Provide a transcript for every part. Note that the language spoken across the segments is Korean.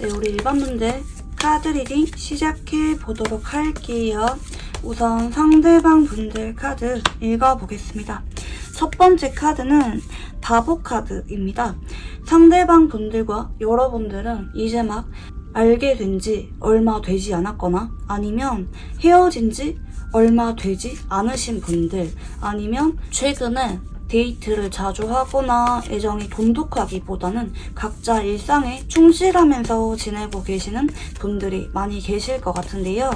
네, 우리 일반 문제 카드 리딩 시작해 보도록 할게요. 우선 상대방 분들 카드 읽어보겠습니다. 첫 번째 카드는 바보 카드입니다. 상대방 분들과 여러분들은 이제 막 알게 된 지 얼마 되지 않았거나 아니면 헤어진 지 얼마 되지 않으신 분들, 아니면 최근에 데이트를 자주 하거나 애정이 돈독하기보다는 각자 일상에 충실하면서 지내고 계시는 분들이 많이 계실 것 같은데요.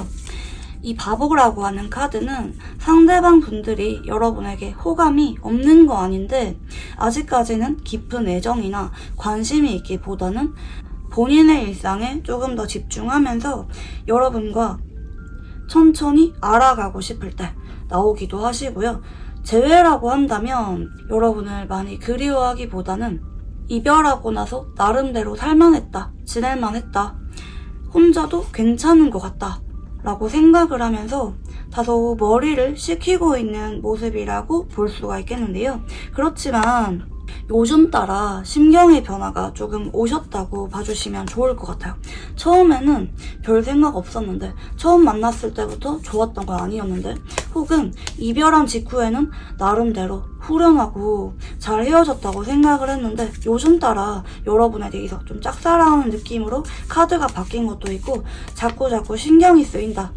이 바보라고 하는 카드는 상대방 분들이 여러분에게 호감이 없는 거 아닌데 아직까지는 깊은 애정이나 관심이 있기보다는 본인의 일상에 조금 더 집중하면서 여러분과 천천히 알아가고 싶을 때 나오기도 하시고요. 재회라고 한다면 여러분을 많이 그리워하기보다는 이별하고 나서 나름대로 살만했다, 지낼만했다, 혼자도 괜찮은 것 같다 라고 생각을 하면서 다소 머리를 식히고 있는 모습이라고 볼 수가 있겠는데요. 그렇지만 요즘 따라 심경의 변화가 조금 오셨다고 봐주시면 좋을 것 같아요. 처음에는 별 생각 없었는데, 처음 만났을 때부터 좋았던 건 아니었는데, 혹은 이별한 직후에는 나름대로 후련하고 잘 헤어졌다고 생각을 했는데 요즘 따라 여러분에 대해서 좀 짝사랑하는 느낌으로 카드가 바뀐 것도 있고 자꾸자꾸 신경이 쓰인다.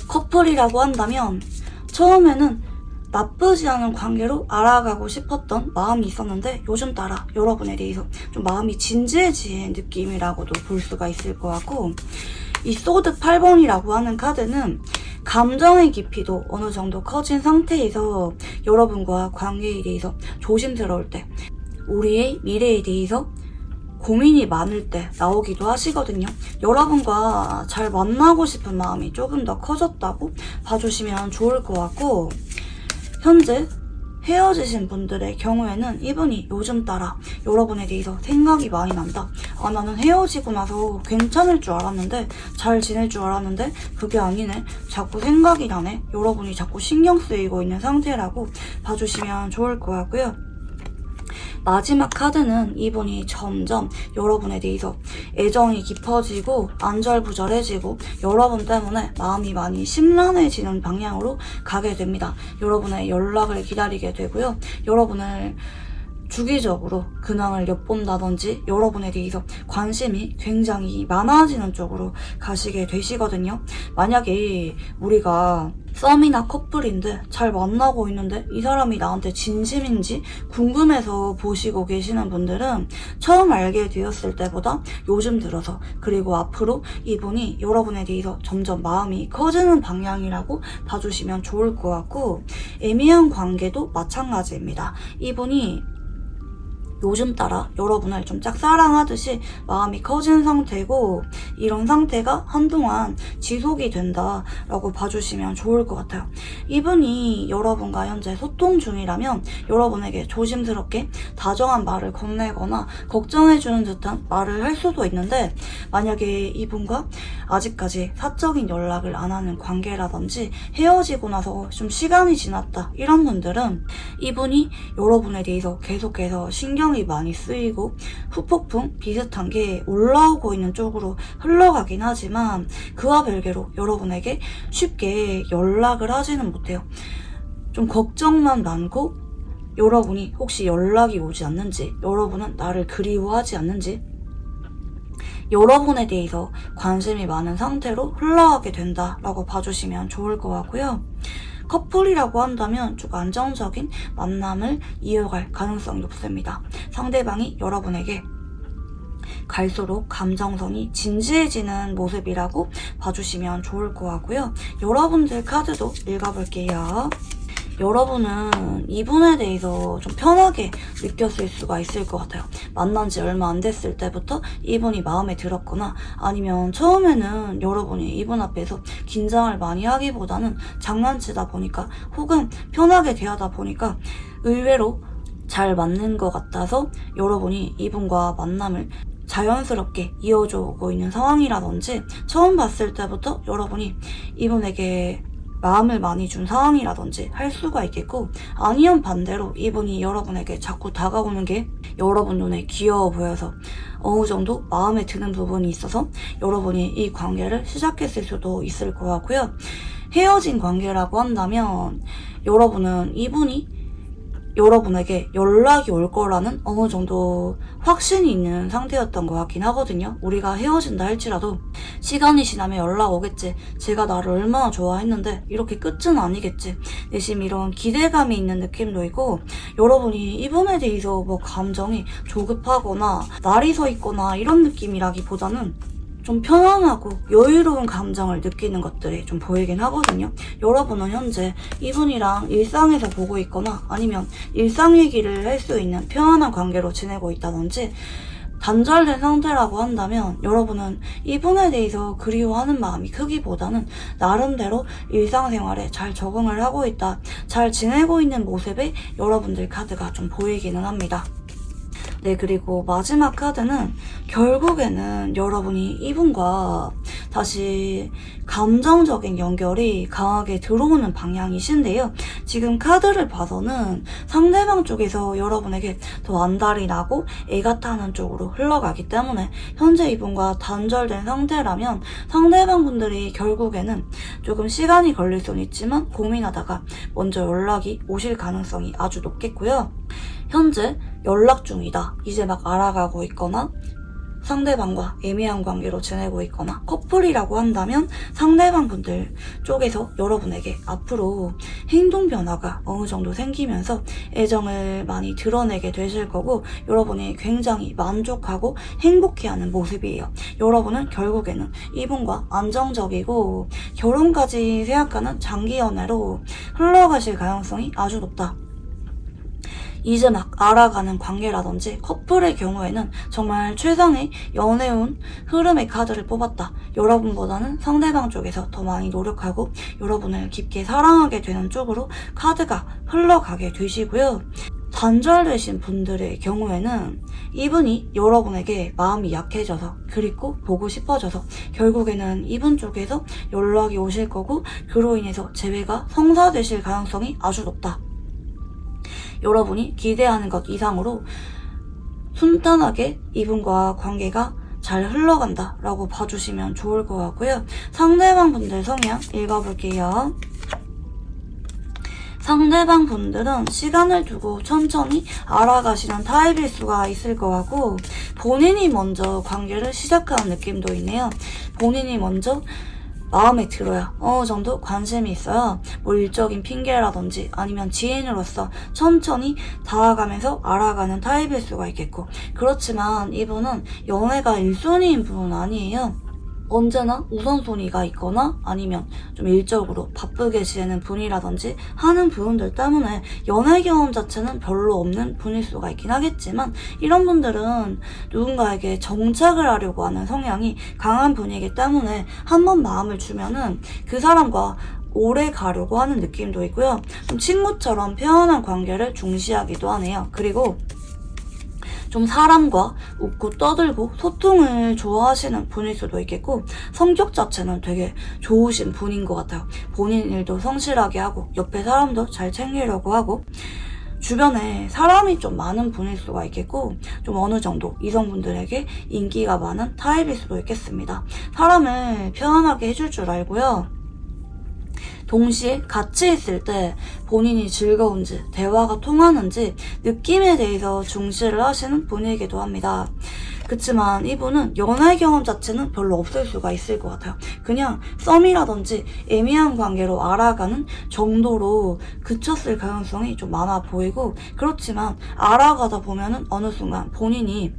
커플이라고 한다면 처음에는 나쁘지 않은 관계로 알아가고 싶었던 마음이 있었는데 요즘 따라 여러분에 대해서 좀 마음이 진지해진 느낌이라고도 볼 수가 있을 것 같고, 이 소드 8번이라고 하는 카드는 감정의 깊이도 어느 정도 커진 상태에서 여러분과 관계에 대해서 조심스러울 때, 우리의 미래에 대해서 고민이 많을 때 나오기도 하시거든요. 여러분과 잘 만나고 싶은 마음이 조금 더 커졌다고 봐주시면 좋을 것 같고, 현재 헤어지신 분들의 경우에는 이분이 요즘 따라 여러분에 대해서 생각이 많이 난다. 아, 나는 헤어지고 나서 괜찮을 줄 알았는데, 잘 지낼 줄 알았는데 그게 아니네. 자꾸 생각이 나네. 여러분이 자꾸 신경 쓰이고 있는 상태라고 봐주시면 좋을 것 같고요. 마지막 카드는 이분이 점점 여러분에 대해서 애정이 깊어지고 안절부절해지고 여러분 때문에 마음이 많이 심란해지는 방향으로 가게 됩니다. 여러분의 연락을 기다리게 되고요. 여러분을 주기적으로 근황을 엿본다든지 여러분에 대해서 관심이 굉장히 많아지는 쪽으로 가시게 되시거든요. 만약에 우리가 썸이나 커플인데 잘 만나고 있는데 이 사람이 나한테 진심인지 궁금해서 보시고 계시는 분들은 처음 알게 되었을 때보다 요즘 들어서, 그리고 앞으로 이분이 여러분에 대해서 점점 마음이 커지는 방향이라고 봐주시면 좋을 것 같고, 애매한 관계도 마찬가지입니다. 이분이 요즘 따라 여러분을 좀 짝사랑하듯이 마음이 커진 상태고, 이런 상태가 한동안 지속이 된다라고 봐주시면 좋을 것 같아요. 이분이 여러분과 현재 소통 중이라면 여러분에게 조심스럽게 다정한 말을 건네거나 걱정해주는 듯한 말을 할 수도 있는데, 만약에 이분과 아직까지 사적인 연락을 안 하는 관계라든지 헤어지고 나서 좀 시간이 지났다 이런 분들은 이분이 여러분에 대해서 계속해서 신경이 많이 쓰이고 후폭풍 비슷한 게 올라오고 있는 쪽으로 흘러가긴 하지만 그와 별개로 여러분에게 쉽게 연락을 하지는 못해요. 좀 걱정만 많고, 여러분이 혹시 연락이 오지 않는지, 여러분은 나를 그리워하지 않는지, 여러분에 대해서 관심이 많은 상태로 흘러가게 된다라고 봐주시면 좋을 것 같고요. 커플이라고 한다면 좀 안정적인 만남을 이어갈 가능성이 높습니다. 상대방이 여러분에게 갈수록 감정선이 진지해지는 모습이라고 봐주시면 좋을 것 같고요. 여러분들 카드도 읽어볼게요. 여러분은 이분에 대해서 좀 편하게 느꼈을 수가 있을 것 같아요. 만난 지 얼마 안 됐을 때부터 이분이 마음에 들었거나, 아니면 처음에는 여러분이 이분 앞에서 긴장을 많이 하기보다는 장난치다 보니까, 혹은 편하게 대하다 보니까 의외로 잘 맞는 것 같아서 여러분이 이분과 만남을 자연스럽게 이어져오고 있는 상황이라든지, 처음 봤을 때부터 여러분이 이분에게 마음을 많이 준 상황이라든지 할 수가 있겠고, 아니면 반대로 이분이 여러분에게 자꾸 다가오는 게 여러분 눈에 귀여워 보여서 어느 정도 마음에 드는 부분이 있어서 여러분이 이 관계를 시작했을 수도 있을 것 같고요. 헤어진 관계라고 한다면 여러분은 이분이 여러분에게 연락이 올 거라는 어느 정도 확신이 있는 상태였던 것 같긴 하거든요. 우리가 헤어진다 할지라도 시간이 지나면 연락 오겠지. 제가 나를 얼마나 좋아했는데 이렇게 끝은 아니겠지. 내심 이런 기대감이 있는 느낌도 있고, 여러분이 이분에 대해서 뭐 감정이 조급하거나 날이 서 있거나 이런 느낌이라기보다는 좀 편안하고 여유로운 감정을 느끼는 것들이 좀 보이긴 하거든요. 여러분은 현재 이분이랑 일상에서 보고 있거나 아니면 일상 얘기를 할 수 있는 편안한 관계로 지내고 있다든지, 단절된 상태라고 한다면 여러분은 이분에 대해서 그리워하는 마음이 크기보다는 나름대로 일상생활에 잘 적응을 하고 있다, 잘 지내고 있는 모습에 여러분들 카드가 좀 보이기는 합니다. 네, 그리고 마지막 카드는 결국에는 여러분이 이분과 다시 감정적인 연결이 강하게 들어오는 방향이신데요. 지금 카드를 봐서는 상대방 쪽에서 여러분에게 더 안달이 나고 애가 타는 쪽으로 흘러가기 때문에 현재 이분과 단절된 상태라면 상대방 분들이 결국에는 조금 시간이 걸릴 수는 있지만 고민하다가 먼저 연락이 오실 가능성이 아주 높겠고요. 현재 연락 중이다, 이제 막 알아가고 있거나 상대방과 애매한 관계로 지내고 있거나 커플이라고 한다면 상대방 분들 쪽에서 여러분에게 앞으로 행동 변화가 어느 정도 생기면서 애정을 많이 드러내게 되실 거고, 여러분이 굉장히 만족하고 행복해하는 모습이에요. 여러분은 결국에는 이분과 안정적이고 결혼까지 생각하는 장기 연애로 흘러가실 가능성이 아주 높다. 이제 막 알아가는 관계라든지 커플의 경우에는 정말 최상의 연애운 흐름의 카드를 뽑았다. 여러분보다는 상대방 쪽에서 더 많이 노력하고 여러분을 깊게 사랑하게 되는 쪽으로 카드가 흘러가게 되시고요. 단절되신 분들의 경우에는 이분이 여러분에게 마음이 약해져서 그립고 보고 싶어져서 결국에는 이분 쪽에서 연락이 오실 거고, 그로 인해서 재회가 성사되실 가능성이 아주 높다. 여러분이 기대하는 것 이상으로 순탄하게 이분과 관계가 잘 흘러간다 라고 봐주시면 좋을 것 같고요. 상대방 분들 성향 읽어볼게요. 상대방 분들은 시간을 두고 천천히 알아가시는 타입일 수가 있을 것 같고, 본인이 먼저 관계를 시작하는 느낌도 있네요. 본인이 먼저 마음에 들어야 어느 정도 관심이 있어야 뭐 일적인 핑계라든지 아니면 지인으로서 천천히 다가가면서 알아가는 타입일 수가 있겠고, 그렇지만 이분은 연애가 1순위인 분은 아니에요. 언제나 우선순위가 있거나 아니면 좀 일적으로 바쁘게 지내는 분이라든지 하는 부분들 때문에 연애 경험 자체는 별로 없는 분일 수가 있긴 하겠지만, 이런 분들은 누군가에게 정착을 하려고 하는 성향이 강한 분이기 때문에 한번 마음을 주면은 그 사람과 오래 가려고 하는 느낌도 있고요. 좀 친구처럼 편안한 관계를 중시하기도 하네요. 그리고 좀 사람과 웃고 떠들고 소통을 좋아하시는 분일 수도 있겠고, 성격 자체는 되게 좋으신 분인 것 같아요. 본인 일도 성실하게 하고 옆에 사람도 잘 챙기려고 하고 주변에 사람이 좀 많은 분일 수가 있겠고, 좀 어느 정도 이성분들에게 인기가 많은 타입일 수도 있겠습니다. 사람을 편안하게 해줄 줄 알고요. 동시에 같이 있을 때 본인이 즐거운지 대화가 통하는지 느낌에 대해서 중시를 하시는 분이기도 합니다. 그치만 이분은 연애 경험 자체는 별로 없을 수가 있을 것 같아요. 그냥 썸이라든지 애매한 관계로 알아가는 정도로 그쳤을 가능성이 좀 많아 보이고, 그렇지만 알아가다 보면은 어느 순간 본인이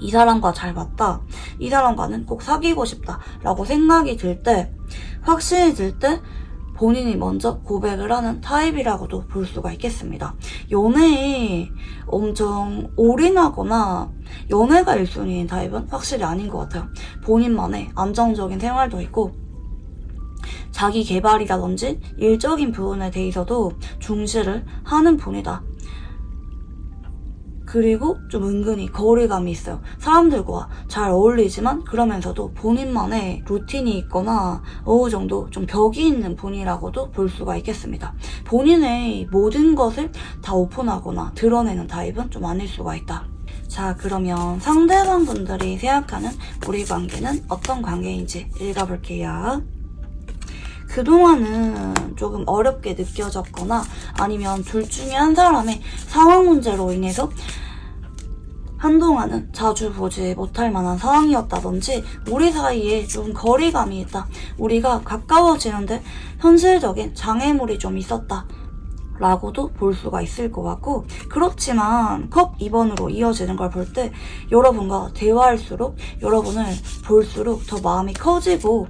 이 사람과 잘 맞다, 이 사람과는 꼭 사귀고 싶다 라고 생각이 들 때, 확신이 들 때 본인이 먼저 고백을 하는 타입이라고도 볼 수가 있겠습니다. 연애에 엄청 올인하거나 연애가 1순위인 타입은 확실히 아닌 것 같아요. 본인만의 안정적인 생활도 있고 자기 개발이라든지 일적인 부분에 대해서도 중시를 하는 분이다. 그리고 좀 은근히 거리감이 있어요. 사람들과 잘 어울리지만 그러면서도 본인만의 루틴이 있거나 어느 정도 좀 벽이 있는 분이라고도 볼 수가 있겠습니다. 본인의 모든 것을 다 오픈하거나 드러내는 타입은 좀 아닐 수가 있다. 자, 그러면 상대방 분들이 생각하는 우리 관계는 어떤 관계인지 읽어볼게요. 그동안은 조금 어렵게 느껴졌거나 아니면 둘 중에 한 사람의 상황 문제로 인해서 한동안은 자주 보지 못할 만한 상황이었다든지 우리 사이에 좀 거리감이 있다. 우리가 가까워지는데 현실적인 장애물이 좀 있었다. 라고도 볼 수가 있을 것 같고, 그렇지만 컵 2번으로 이어지는 걸 볼 때 여러분과 대화할수록 여러분을 볼수록 더 마음이 커지고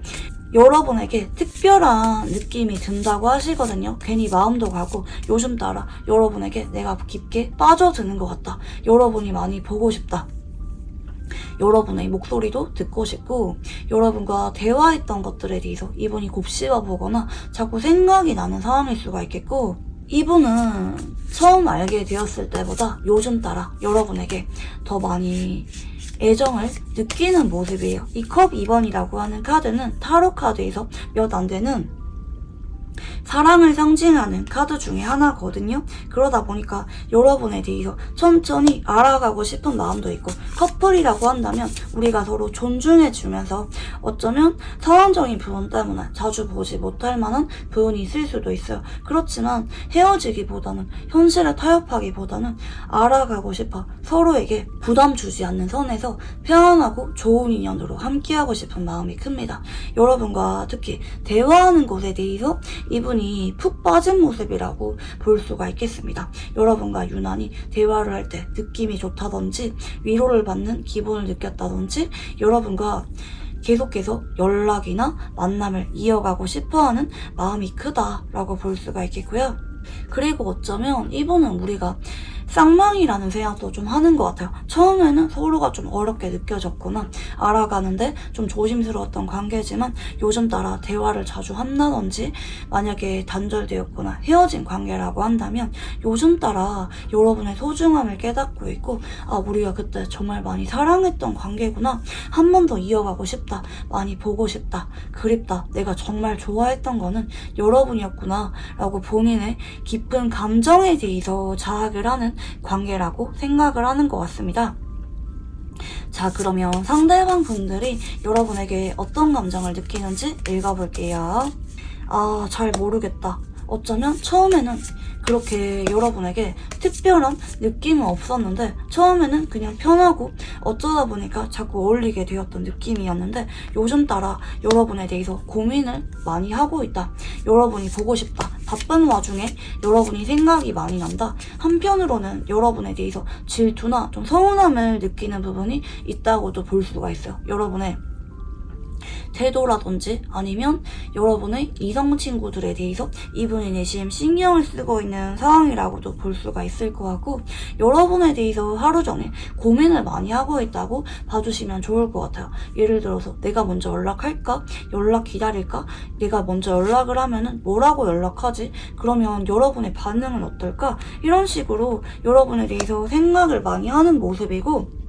여러분에게 특별한 느낌이 든다고 하시거든요. 괜히 마음도 가고 요즘 따라 여러분에게 내가 깊게 빠져드는 것 같다. 여러분이 많이 보고 싶다. 여러분의 목소리도 듣고 싶고 여러분과 대화했던 것들에 대해서 이분이 곱씹어 보거나 자꾸 생각이 나는 상황일 수가 있겠고, 이분은 처음 알게 되었을 때보다 요즘 따라 여러분에게 더 많이 애정을 느끼는 모습이에요. 이 컵 2번이라고 하는 카드는 타로 카드에서 몇 안 되는 사랑을 상징하는 카드 중에 하나거든요. 그러다 보니까 여러분에 대해서 천천히 알아가고 싶은 마음도 있고, 커플이라고 한다면 우리가 서로 존중해주면서 어쩌면 상황적인 부분 때문에 자주 보지 못할 만한 부분이 있을 수도 있어요. 그렇지만 헤어지기보다는 현실에 타협하기보다는 알아가고 싶어 서로에게 부담 주지 않는 선에서 편안하고 좋은 인연으로 함께하고 싶은 마음이 큽니다. 여러분과 특히 대화하는 것에 대해서 이분이 푹 빠진 모습이라고 볼 수가 있겠습니다. 여러분과 유난히 대화를 할 때 느낌이 좋다든지 위로를 받는 기분을 느꼈다든지 여러분과 계속해서 연락이나 만남을 이어가고 싶어하는 마음이 크다라고 볼 수가 있겠고요. 그리고 어쩌면 이분은 우리가 쌍망이라는 생각도 좀 하는 것 같아요. 처음에는 서로가 좀 어렵게 느껴졌거나 알아가는데 좀 조심스러웠던 관계지만 요즘 따라 대화를 자주 한다든지 만약에 단절되었거나 헤어진 관계라고 한다면 요즘 따라 여러분의 소중함을 깨닫고 있고, 아, 우리가 그때 정말 많이 사랑했던 관계구나, 한 번 더 이어가고 싶다, 많이 보고 싶다, 그립다, 내가 정말 좋아했던 거는 여러분이었구나 라고 본인의 깊은 감정에 대해서 자학을 하는 관계라고 생각을 하는 것 같습니다. 자, 그러면 상대방 분들이 여러분에게 어떤 감정을 느끼는지 읽어볼게요. 아, 잘 모르겠다. 어쩌면 처음에는 그렇게 여러분에게 특별한 느낌은 없었는데 처음에는 그냥 편하고 어쩌다 보니까 자꾸 어울리게 되었던 느낌이었는데 요즘 따라 여러분에 대해서 고민을 많이 하고 있다. 여러분이 보고 싶다. 바쁜 와중에 여러분이 생각이 많이 난다. 한편으로는 여러분에 대해서 질투나 좀 서운함을 느끼는 부분이 있다고도 볼 수가 있어요. 여러분의 태도라든지 아니면 여러분의 이성 친구들에 대해서 이분이 내심 신경을 쓰고 있는 상황이라고도 볼 수가 있을 것 같고, 여러분에 대해서 하루 종일 고민을 많이 하고 있다고 봐주시면 좋을 것 같아요. 예를 들어서 내가 먼저 연락할까? 연락 기다릴까? 내가 먼저 연락을 하면은 뭐라고 연락하지? 그러면 여러분의 반응은 어떨까? 이런 식으로 여러분에 대해서 생각을 많이 하는 모습이고,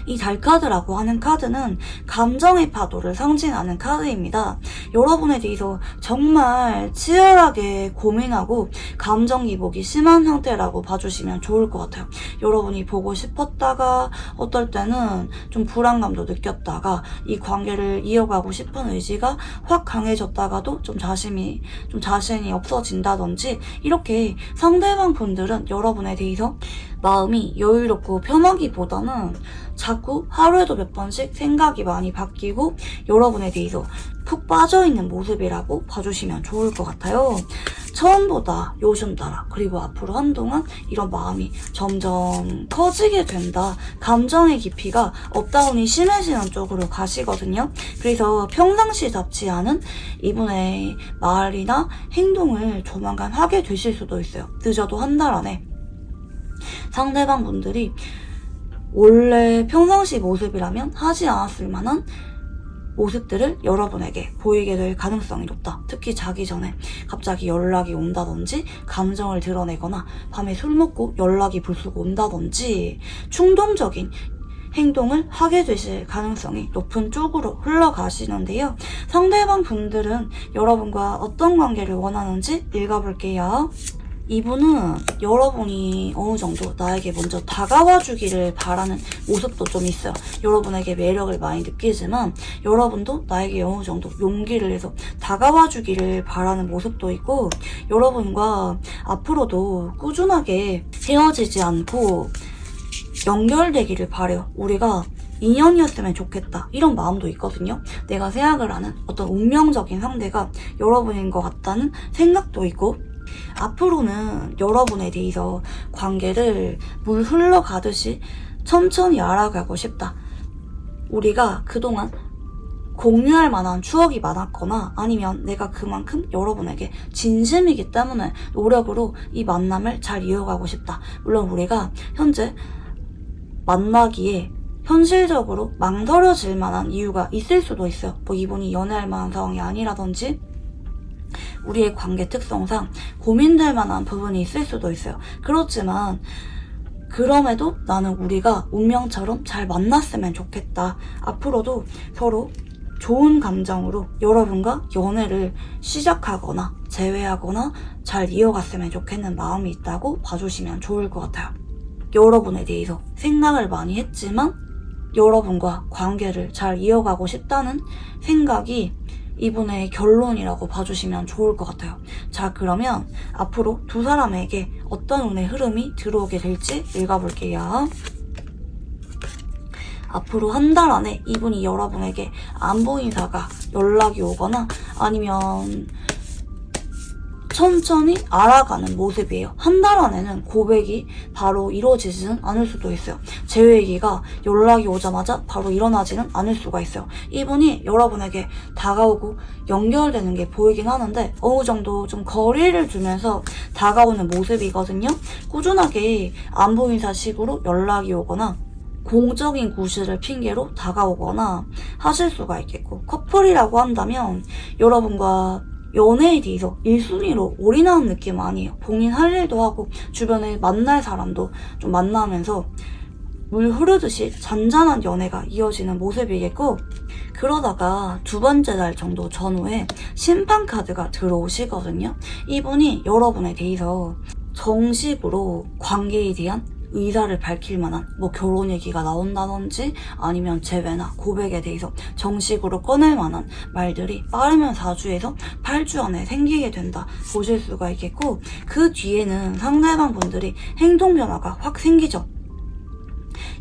이 달카드라고 하는 카드는 감정의 파도를 상징하는 카드입니다. 여러분에 대해서 정말 치열하게 고민하고 감정 기복이 심한 상태라고 봐주시면 좋을 것 같아요. 여러분이 보고 싶었다가 어떨 때는 좀 불안감도 느꼈다가 이 관계를 이어가고 싶은 의지가 확 강해졌다가도 좀 자신이 없어진다든지, 이렇게 상대방 분들은 여러분에 대해서 마음이 여유롭고 편하기보다는 자꾸 하루에도 몇 번씩 생각이 많이 바뀌고 여러분에 대해서 푹 빠져있는 모습이라고 봐주시면 좋을 것 같아요. 처음보다 요즘 따라 그리고 앞으로 한동안 이런 마음이 점점 커지게 된다. 감정의 깊이가 업다운이 심해지는 쪽으로 가시거든요. 그래서 평상시답지 않은 이분의 말이나 행동을 조만간 하게 되실 수도 있어요. 늦어도 한 달 안에. 상대방 분들이 원래 평상시 모습이라면 하지 않았을 만한 모습들을 여러분에게 보이게 될 가능성이 높다. 특히 자기 전에 갑자기 연락이 온다든지, 감정을 드러내거나 밤에 술 먹고 연락이 불쑥 온다든지 충동적인 행동을 하게 되실 가능성이 높은 쪽으로 흘러가시는데요. 상대방 분들은 여러분과 어떤 관계를 원하는지 읽어볼게요. 이분은 여러분이 어느 정도 나에게 먼저 다가와 주기를 바라는 모습도 좀 있어요. 여러분에게 매력을 많이 느끼지만 여러분도 나에게 어느 정도 용기를 내서 다가와 주기를 바라는 모습도 있고, 여러분과 앞으로도 꾸준하게 헤어지지 않고 연결되기를 바래요. 우리가 인연이었으면 좋겠다, 이런 마음도 있거든요. 내가 생각을 하는 어떤 운명적인 상대가 여러분인 것 같다는 생각도 있고, 앞으로는 여러분에 대해서 관계를 물 흘러가듯이 천천히 알아가고 싶다. 우리가 그동안 공유할 만한 추억이 많았거나 아니면 내가 그만큼 여러분에게 진심이기 때문에 노력으로 이 만남을 잘 이어가고 싶다. 물론 우리가 현재 만나기에 현실적으로 망설여질 만한 이유가 있을 수도 있어요. 뭐 이분이 연애할 만한 상황이 아니라든지 우리의 관계 특성상 고민될 만한 부분이 있을 수도 있어요. 그렇지만 그럼에도 나는 우리가 운명처럼 잘 만났으면 좋겠다. 앞으로도 서로 좋은 감정으로 여러분과 연애를 시작하거나 재회하거나 잘 이어갔으면 좋겠는 마음이 있다고 봐주시면 좋을 것 같아요. 여러분에 대해서 생각을 많이 했지만 여러분과 관계를 잘 이어가고 싶다는 생각이 이분의 결론이라고 봐주시면 좋을 것 같아요. 자, 그러면 앞으로 두 사람에게 어떤 운의 흐름이 들어오게 될지 읽어볼게요. 앞으로 한 달 안에 이분이 여러분에게 안부 인사가 연락이 오거나 아니면 천천히 알아가는 모습이에요. 한 달 안에는 고백이 바로 이루어지지는 않을 수도 있어요. 재회기가 연락이 오자마자 바로 일어나지는 않을 수가 있어요. 이분이 여러분에게 다가오고 연결되는 게 보이긴 하는데 어느 정도 좀 거리를 두면서 다가오는 모습이거든요. 꾸준하게 안부 인사식으로 연락이 오거나 공적인 구실을 핑계로 다가오거나 하실 수가 있겠고, 커플이라고 한다면 여러분과 연애에 대해서 1순위로 올인하는 느낌 아니에요. 본인 할 일도 하고 주변에 만날 사람도 좀 만나면서 물 흐르듯이 잔잔한 연애가 이어지는 모습이겠고, 그러다가 두 번째 달 정도 전후에 심판 카드가 들어오시거든요. 이분이 여러분에 대해서 정식으로 관계에 대한 의사를 밝힐 만한 뭐 결혼 얘기가 나온다든지 아니면 재회나 고백에 대해서 정식으로 꺼낼 만한 말들이 빠르면 4주에서 8주 안에 생기게 된다 보실 수가 있겠고, 그 뒤에는 상대방 분들이 행동 변화가 확 생기죠.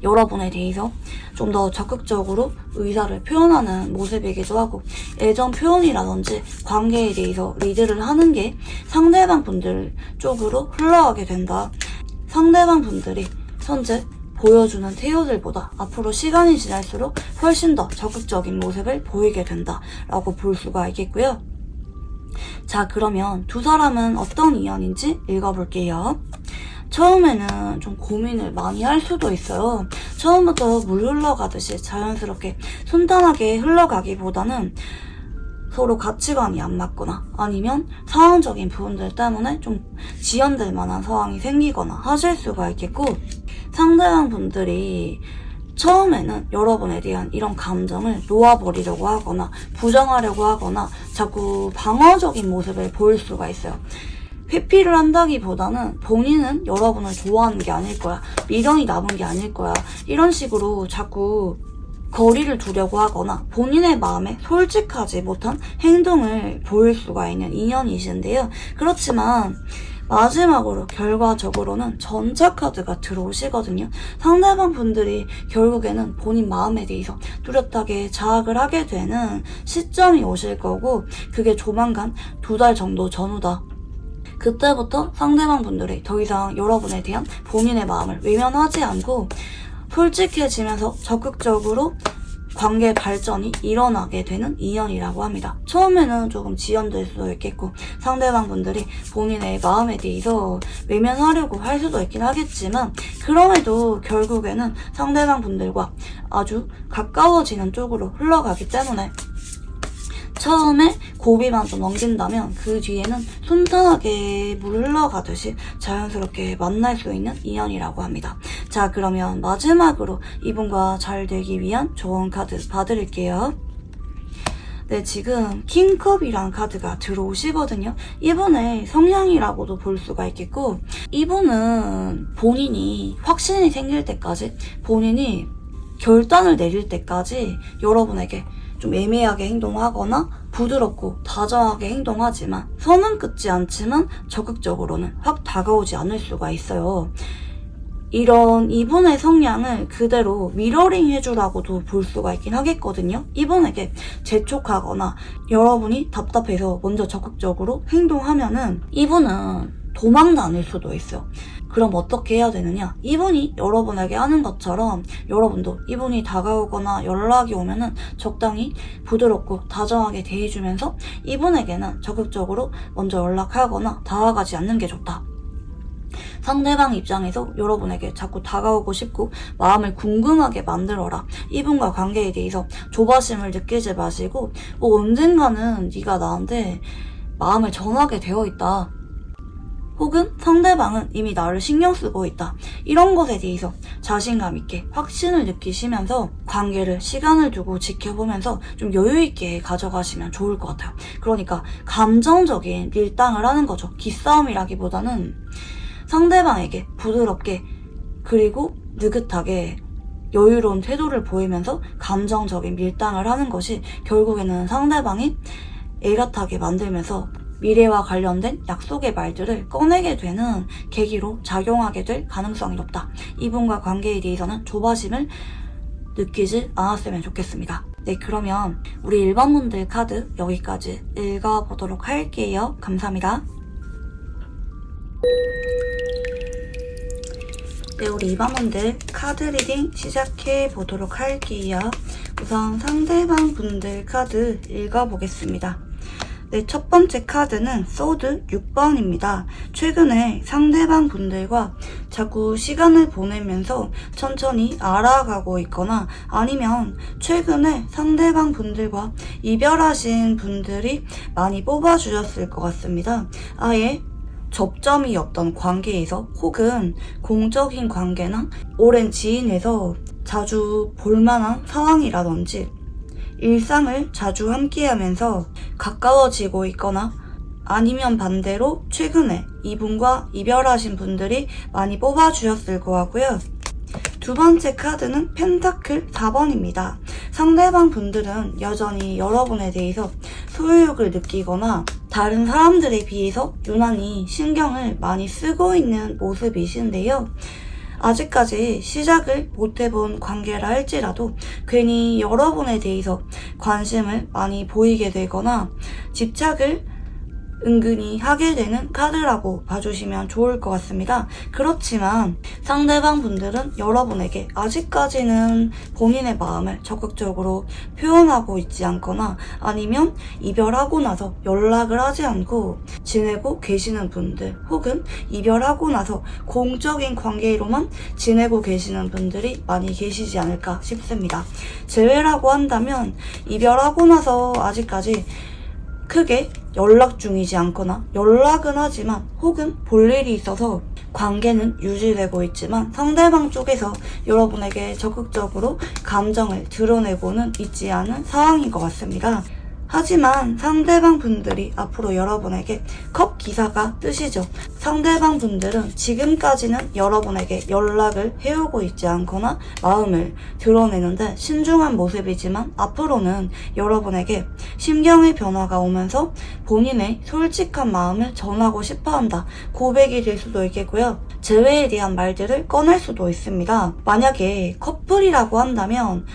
여러분에 대해서 좀 더 적극적으로 의사를 표현하는 모습이기도 하고, 애정 표현이라든지 관계에 대해서 리드를 하는 게 상대방 분들 쪽으로 흘러가게 된다. 상대방 분들이 현재 보여주는 태도들보다 앞으로 시간이 지날수록 훨씬 더 적극적인 모습을 보이게 된다라고 볼 수가 있겠고요. 자, 그러면 두 사람은 어떤 인연인지 읽어볼게요. 처음에는 좀 고민을 많이 할 수도 있어요. 처음부터 물 흘러가듯이 자연스럽게 순탄하게 흘러가기보다는 서로 가치관이 안 맞거나 아니면 상황적인 부분들 때문에 좀 지연될 만한 상황이 생기거나 하실 수가 있겠고, 상대방 분들이 처음에는 여러분에 대한 이런 감정을 놓아버리려고 하거나 부정하려고 하거나 자꾸 방어적인 모습을 보일 수가 있어요. 회피를 한다기보다는 본인은 여러분을 좋아하는 게 아닐 거야, 미련이 남은 게 아닐 거야, 이런 식으로 자꾸 거리를 두려고 하거나 본인의 마음에 솔직하지 못한 행동을 보일 수가 있는 인연이신데요. 그렇지만 마지막으로 결과적으로는 전차 카드가 들어오시거든요. 상대방 분들이 결국에는 본인 마음에 대해서 뚜렷하게 자학을 하게 되는 시점이 오실 거고, 그게 조만간 2달 정도 전후다. 그때부터 상대방 분들이 더 이상 여러분에 대한 본인의 마음을 외면하지 않고 솔직해지면서 적극적으로 관계 발전이 일어나게 되는 인연이라고 합니다. 처음에는 조금 지연될 수도 있겠고 상대방 분들이 본인의 마음에 대해서 외면하려고 할 수도 있긴 하겠지만, 그럼에도 결국에는 상대방 분들과 아주 가까워지는 쪽으로 흘러가기 때문에 처음에 고비만 좀 넘긴다면 그 뒤에는 순탄하게 물 흘러가듯이 자연스럽게 만날 수 있는 인연이라고 합니다. 자, 그러면 마지막으로 이분과 잘 되기 위한 좋은 카드 봐드릴게요. 네, 지금 킹컵이란 카드가 들어오시거든요. 이분의 성향이라고도 볼 수가 있겠고, 이분은 본인이 확신이 생길 때까지, 본인이 결단을 내릴 때까지 여러분에게 좀 애매하게 행동하거나 부드럽고 다정하게 행동하지만 선은 긋지 않지만 적극적으로는 확 다가오지 않을 수가 있어요. 이런 이분의 성향을 그대로 미러링 해주라고도 볼 수가 있긴 하겠거든요. 이분에게 재촉하거나 여러분이 답답해서 먼저 적극적으로 행동하면은 이분은 도망 다닐 수도 있어요. 그럼 어떻게 해야 되느냐? 이분이 여러분에게 하는 것처럼 여러분도 이분이 다가오거나 연락이 오면은 적당히 부드럽고 다정하게 대해주면서 이분에게는 적극적으로 먼저 연락하거나 다가가지 않는 게 좋다. 상대방 입장에서 여러분에게 자꾸 다가오고 싶고 마음을 궁금하게 만들어라. 이분과 관계에 대해서 조바심을 느끼지 마시고 언젠가는 네가 나한테 마음을 전하게 되어 있다. 혹은 상대방은 이미 나를 신경 쓰고 있다. 이런 것에 대해서 자신감 있게 확신을 느끼시면서 관계를 시간을 두고 지켜보면서 좀 여유 있게 가져가시면 좋을 것 같아요. 그러니까 감정적인 밀당을 하는 거죠. 기싸움이라기보다는 상대방에게 부드럽게 그리고 느긋하게 여유로운 태도를 보이면서 감정적인 밀당을 하는 것이 결국에는 상대방이 애같하게 만들면서 미래와 관련된 약속의 말들을 꺼내게 되는 계기로 작용하게 될 가능성이 높다. 이분과 관계에 대해서는 조바심을 느끼지 않았으면 좋겠습니다. 네, 그러면 우리 일반 분들 카드 여기까지 읽어보도록 할게요. 감사합니다. 네, 우리 일반 분들 카드 리딩 시작해 보도록 할게요. 우선 상대방 분들 카드 읽어보겠습니다. 네, 첫 번째 카드는 소드 6번입니다. 최근에 상대방 분들과 자꾸 시간을 보내면서 천천히 알아가고 있거나 아니면 최근에 상대방 분들과 이별하신 분들이 많이 뽑아주셨을 것 같습니다. 아예 접점이 없던 관계에서 혹은 공적인 관계나 오랜 지인에서 자주 볼만한 상황이라든지 일상을 자주 함께하면서 가까워지고 있거나 아니면 반대로 최근에 이분과 이별하신 분들이 많이 뽑아주셨을 것 같고요. 두 번째 카드는 펜타클 4번입니다. 상대방 분들은 여전히 여러분에 대해서 소유욕을 느끼거나 다른 사람들에 비해서 유난히 신경을 많이 쓰고 있는 모습이신데요. 아직까지 시작을 못해본 관계라 할지라도 괜히 여러분에 대해서 관심을 많이 보이게 되거나 집착을 은근히 하게 되는 카드라고 봐주시면 좋을 것 같습니다. 그렇지만 상대방 분들은 여러분에게 아직까지는 본인의 마음을 적극적으로 표현하고 있지 않거나 아니면 이별하고 나서 연락을 하지 않고 지내고 계시는 분들 혹은 이별하고 나서 공적인 관계로만 지내고 계시는 분들이 많이 계시지 않을까 싶습니다. 제외라고 한다면 이별하고 나서 아직까지 크게 연락 중이지 않거나 연락은 하지만 혹은 볼 일이 있어서 관계는 유지되고 있지만 상대방 쪽에서 여러분에게 적극적으로 감정을 드러내고는 있지 않은 상황인 것 같습니다. 하지만 상대방 분들이 앞으로 여러분에게 컵 기사가 뜨시죠. 상대방 분들은 지금까지는 여러분에게 연락을 해오고 있지 않거나 마음을 드러내는데 신중한 모습이지만 앞으로는 여러분에게 심경의 변화가 오면서 본인의 솔직한 마음을 전하고 싶어한다. 고백이 될 수도 있겠고요. 재회에 대한 말들을 꺼낼 수도 있습니다. 만약에 커플이라고 한다면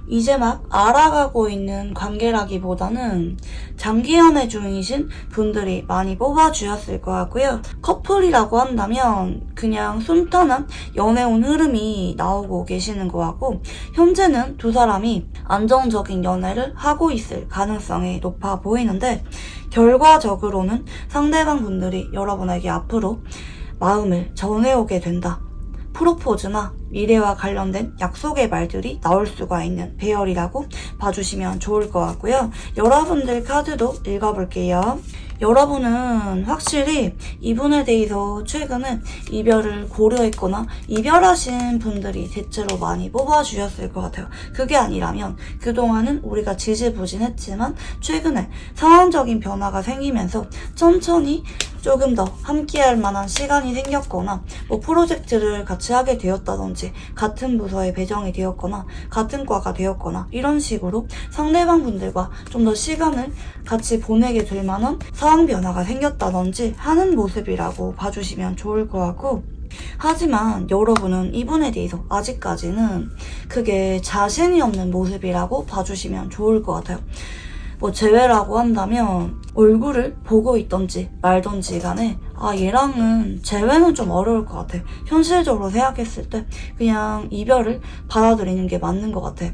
이제 막 알아가고 있는 관계라기보다는 장기 연애 중이신 분들이 많이 뽑아주셨을 것 같고요. 커플이라고 한다면 그냥 순탄한 연애운 흐름이 나오고 계시는 것 같고 현재는 두 사람이 안정적인 연애를 하고 있을 가능성이 높아 보이는데 결과적으로는 상대방 분들이 여러분에게 앞으로 마음을 전해오게 된다. 프로포즈나 미래와 관련된 약속의 말들이 나올 수가 있는 배열이라고 봐주시면 좋을 것 같고요. 여러분들 카드도 읽어볼게요. 여러분은 확실히 이분에 대해서 최근에 이별을 고려했거나 이별하신 분들이 대체로 많이 뽑아주셨을 것 같아요. 그게 아니라면 그동안은 우리가 지지부진했지만 최근에 상황적인 변화가 생기면서 천천히 조금 더 함께할 만한 시간이 생겼거나 뭐 프로젝트를 같이 하게 되었다든지 같은 부서에 배정이 되었거나 같은 과가 되었거나 이런 식으로 상대방 분들과 좀 더 시간을 같이 보내게 될 만한 상황 변화가 생겼다든지 하는 모습이라고 봐주시면 좋을 것 같고, 하지만 여러분은 이분에 대해서 아직까지는 그게 자신이 없는 모습이라고 봐주시면 좋을 것 같아요. 뭐 재회라고 한다면 얼굴을 보고 있던지 말던지 간에 얘랑은 재회는 좀 어려울 것 같아. 현실적으로 생각했을 때 그냥 이별을 받아들이는 게 맞는 것 같아.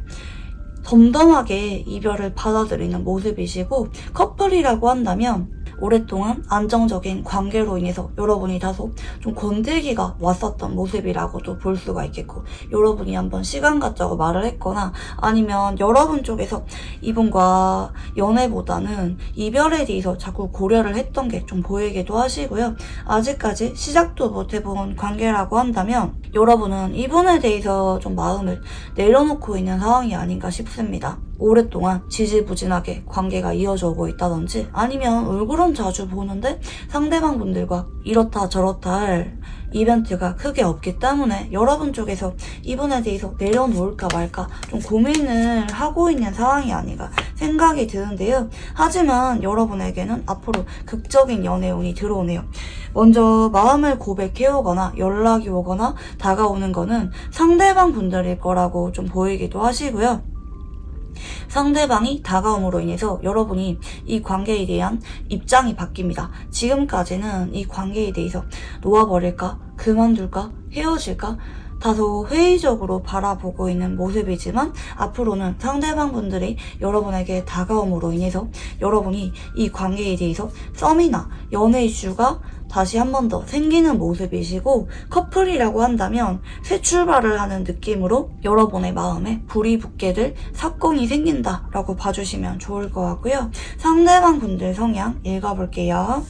덤덤하게 이별을 받아들이는 모습이시고, 커플이라고 한다면 오랫동안 안정적인 관계로 인해서 여러분이 다소 좀 건들기가 왔었던 모습이라고도 볼 수가 있겠고, 여러분이 한번 시간 갖자고 말을 했거나 아니면 여러분 쪽에서 이분과 연애보다는 이별에 대해서 자꾸 고려를 했던 게 좀 보이기도 하시고요. 아직까지 시작도 못 해본 관계라고 한다면 여러분은 이분에 대해서 좀 마음을 내려놓고 있는 상황이 아닌가 싶습니다. 오랫동안 지지부진하게 관계가 이어져 오고 있다든지 아니면 얼굴은 자주 보는데 상대방 분들과 이렇다 저렇다 할 이벤트가 크게 없기 때문에 여러분 쪽에서 이분에 대해서 내려놓을까 말까 좀 고민을 하고 있는 상황이 아닌가 생각이 드는데요. 하지만 여러분에게는 앞으로 극적인 연애운이 들어오네요. 먼저 마음을 고백해오거나 연락이 오거나 다가오는 거는 상대방 분들일 거라고 좀 보이기도 하시고요. 상대방이 다가옴으로 인해서 여러분이 이 관계에 대한 입장이 바뀝니다. 지금까지는 이 관계에 대해서 놓아버릴까? 그만둘까? 헤어질까? 다소 회의적으로 바라보고 있는 모습이지만 앞으로는 상대방 분들이 여러분에게 다가옴으로 인해서 여러분이 이 관계에 대해서 썸이나 연애 이슈가 다시 한 번 더 생기는 모습이시고, 커플이라고 한다면 새 출발을 하는 느낌으로 여러분의 마음에 불이 붙게 될 사건이 생긴다라고 봐주시면 좋을 것 같고요. 상대방 분들 성향 읽어볼게요.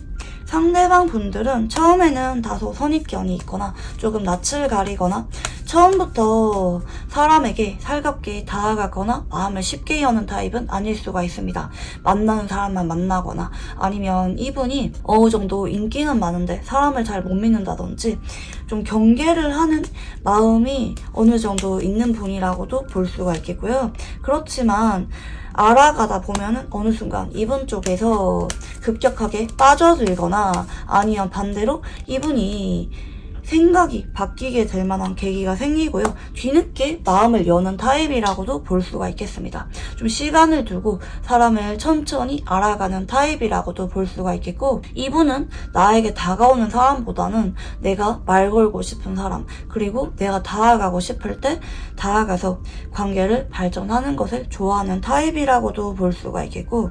상대방 분들은 처음에는 다소 선입견이 있거나 조금 낯을 가리거나 처음부터 사람에게 살갑게 다가가거나 마음을 쉽게 여는 타입은 아닐 수가 있습니다. 만나는 사람만 만나거나 아니면 이분이 어느 정도 인기는 많은데 사람을 잘 못 믿는다든지 좀 경계를 하는 마음이 어느 정도 있는 분이라고도 볼 수가 있겠고요. 그렇지만 알아가다 보면은 어느 순간 이분 쪽에서 급격하게 빠져들거나 아니면 반대로 이분이 생각이 바뀌게 될 만한 계기가 생기고요. 뒤늦게 마음을 여는 타입이라고도 볼 수가 있겠습니다. 좀 시간을 두고 사람을 천천히 알아가는 타입이라고도 볼 수가 있겠고, 이분은 나에게 다가오는 사람보다는 내가 말 걸고 싶은 사람, 그리고 내가 다가가고 싶을 때 다가가서 관계를 발전하는 것을 좋아하는 타입이라고도 볼 수가 있겠고,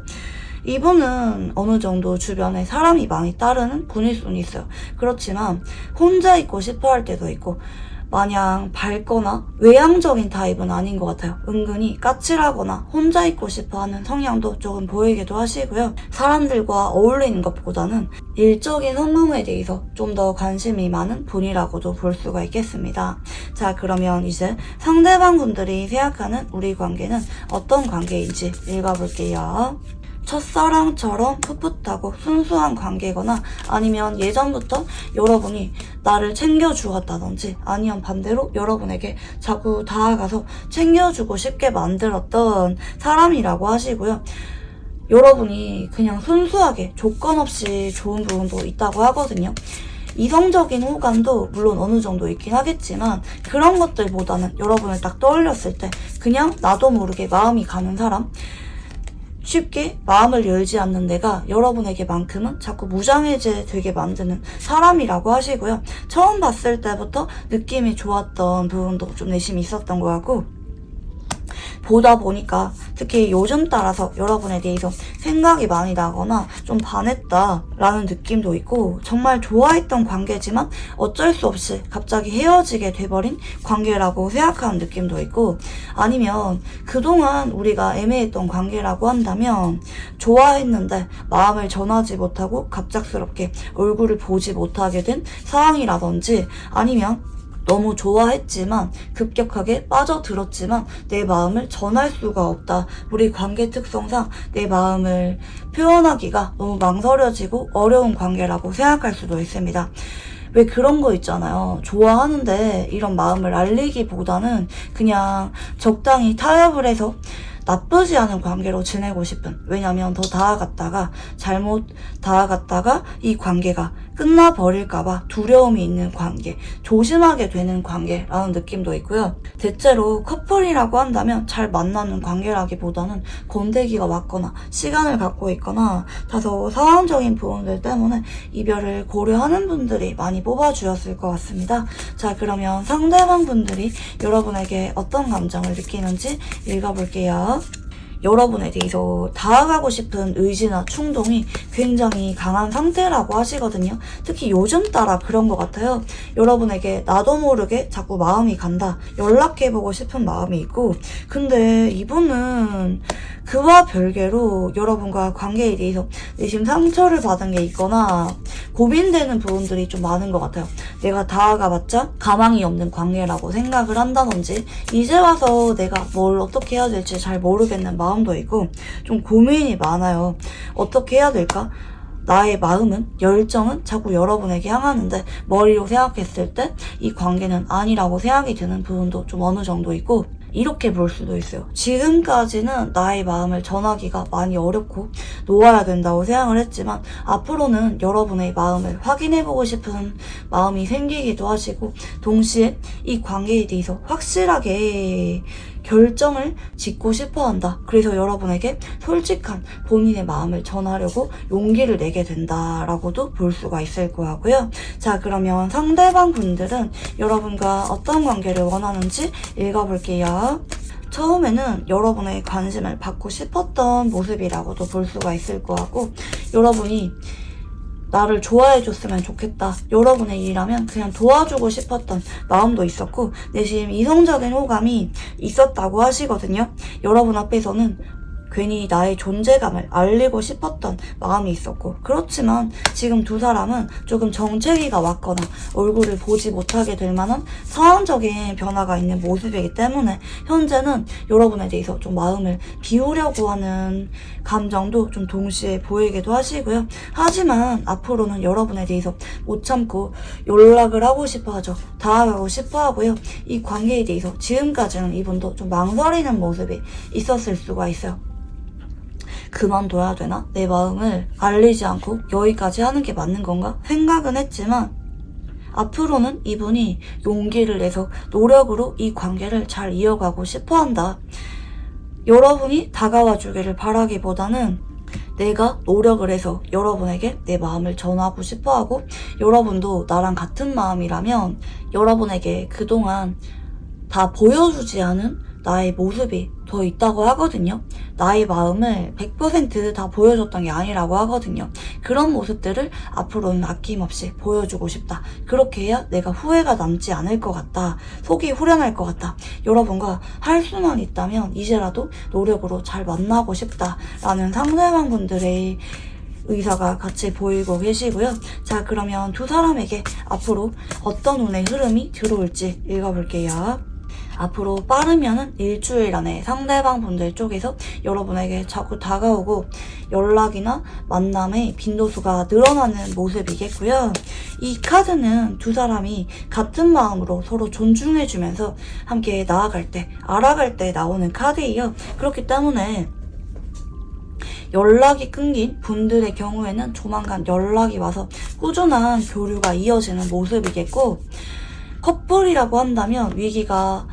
이분은 어느 정도 주변에 사람이 많이 따르는 분일 수는 있어요. 그렇지만 혼자 있고 싶어 할 때도 있고 마냥 밝거나 외향적인 타입은 아닌 것 같아요. 은근히 까칠하거나 혼자 있고 싶어 하는 성향도 조금 보이기도 하시고요. 사람들과 어울리는 것보다는 일적인 성공에 대해서 좀 더 관심이 많은 분이라고도 볼 수가 있겠습니다. 자, 그러면 이제 상대방 분들이 생각하는 우리 관계는 어떤 관계인지 읽어볼게요. 첫사랑처럼 풋풋하고 순수한 관계거나 아니면 예전부터 여러분이 나를 챙겨주었다든지 아니면 반대로 여러분에게 자꾸 다가가서 챙겨주고 싶게 만들었던 사람이라고 하시고요. 여러분이 그냥 순수하게 조건 없이 좋은 부분도 있다고 하거든요. 이성적인 호감도 물론 어느 정도 있긴 하겠지만 그런 것들보다는 여러분을 딱 떠올렸을 때 그냥 나도 모르게 마음이 가는 사람, 쉽게 마음을 열지 않는 내가 여러분에게만큼은 자꾸 무장해제 되게 만드는 사람이라고 하시고요. 처음 봤을 때부터 느낌이 좋았던 부분도 좀 내심이 있었던 것 같고, 보다 보니까 특히 요즘 따라서 여러분에 대해서 생각이 많이 나거나 좀 반했다라는 느낌도 있고, 정말 좋아했던 관계지만 어쩔 수 없이 갑자기 헤어지게 돼버린 관계라고 생각하는 느낌도 있고, 아니면 그동안 우리가 애매했던 관계라고 한다면 좋아했는데 마음을 전하지 못하고 갑작스럽게 얼굴을 보지 못하게 된 상황이라든지, 아니면 너무 좋아했지만 급격하게 빠져들었지만 내 마음을 전할 수가 없다. 우리 관계 특성상 내 마음을 표현하기가 너무 망설여지고 어려운 관계라고 생각할 수도 있습니다. 왜 그런 거 있잖아요. 좋아하는데 이런 마음을 알리기보다는 그냥 적당히 타협을 해서 나쁘지 않은 관계로 지내고 싶은, 왜냐면 더 다가갔다가 잘못 다가갔다가 이 관계가 끝나버릴까봐 두려움이 있는 관계, 조심하게 되는 관계라는 느낌도 있고요. 대체로 커플이라고 한다면 잘 만나는 관계라기보다는 건대기가 왔거나 시간을 갖고 있거나 다소 상황적인 부분들 때문에 이별을 고려하는 분들이 많이 뽑아주었을 것 같습니다. 자, 그러면 상대방 분들이 여러분에게 어떤 감정을 느끼는지 읽어볼게요. 여러분에 대해서 다가가고 싶은 의지나 충동이 굉장히 강한 상태라고 하시거든요. 특히 요즘 따라 그런 것 같아요. 여러분에게 나도 모르게 자꾸 마음이 간다, 연락해보고 싶은 마음이 있고, 근데 이분은 그와 별개로 여러분과 관계에 대해서 내심 상처를 받은 게 있거나 고민되는 부분들이 좀 많은 것 같아요. 내가 다가가봤자 가망이 없는 관계라고 생각을 한다든지, 이제 와서 내가 뭘 어떻게 해야 될지 잘 모르겠는 마음도 있고 좀 고민이 많아요. 어떻게 해야 될까? 나의 마음은, 열정은 자꾸 여러분에게 향하는데 머리로 생각했을 때 이 관계는 아니라고 생각이 드는 부분도 좀 어느 정도 있고, 이렇게 볼 수도 있어요. 지금까지는 나의 마음을 전하기가 많이 어렵고 놓아야 된다고 생각을 했지만 앞으로는 여러분의 마음을 확인해보고 싶은 마음이 생기기도 하시고, 동시에 이 관계에 대해서 확실하게 결정을 짓고 싶어 한다. 그래서 여러분에게 솔직한 본인의 마음을 전하려고 용기를 내게 된다라고도 볼 수가 있을 거고요. 자, 그러면 상대방 분들은 여러분과 어떤 관계를 원하는지 읽어볼게요. 처음에는 여러분의 관심을 받고 싶었던 모습이라고도 볼 수가 있을 것 같고, 여러분이 나를 좋아해줬으면 좋겠다, 여러분의 일이라면 그냥 도와주고 싶었던 마음도 있었고, 내심 이성적인 호감이 있었다고 하시거든요. 여러분 앞에서는 괜히 나의 존재감을 알리고 싶었던 마음이 있었고, 그렇지만 지금 두 사람은 조금 정체기가 왔거나 얼굴을 보지 못하게 될 만한 상황적인 변화가 있는 모습이기 때문에 현재는 여러분에 대해서 좀 마음을 비우려고 하는 감정도 좀 동시에 보이기도 하시고요. 하지만 앞으로는 여러분에 대해서 못 참고 연락을 하고 싶어 하죠. 다가가고 싶어 하고요. 이 관계에 대해서 지금까지는 이분도 좀 망설이는 모습이 있었을 수가 있어요. 그만둬야 되나? 내 마음을 알리지 않고 여기까지 하는 게 맞는 건가? 생각은 했지만 앞으로는 이분이 용기를 내서 노력으로 이 관계를 잘 이어가고 싶어 한다. 여러분이 다가와 주기를 바라기보다는 내가 노력을 해서 여러분에게 내 마음을 전하고 싶어 하고, 여러분도 나랑 같은 마음이라면 여러분에게 그동안 다 보여주지 않은 나의 모습이 더 있다고 하거든요. 나의 마음을 100% 다 보여줬던 게 아니라고 하거든요. 그런 모습들을 앞으로는 아낌없이 보여주고 싶다. 그렇게 해야 내가 후회가 남지 않을 것 같다. 속이 후련할 것 같다. 여러분과 할 수만 있다면 이제라도 노력으로 잘 만나고 싶다. 라는 상대방 분들의 의사가 같이 보이고 계시고요. 자, 그러면 두 사람에게 앞으로 어떤 운의 흐름이 들어올지 읽어볼게요. 앞으로 빠르면은 일주일 안에 상대방 분들 쪽에서 여러분에게 자꾸 다가오고 연락이나 만남의 빈도수가 늘어나는 모습이겠고요. 이 카드는 두 사람이 같은 마음으로 서로 존중해주면서 함께 나아갈 때, 알아갈 때 나오는 카드예요. 그렇기 때문에 연락이 끊긴 분들의 경우에는 조만간 연락이 와서 꾸준한 교류가 이어지는 모습이겠고, 커플이라고 한다면 위기가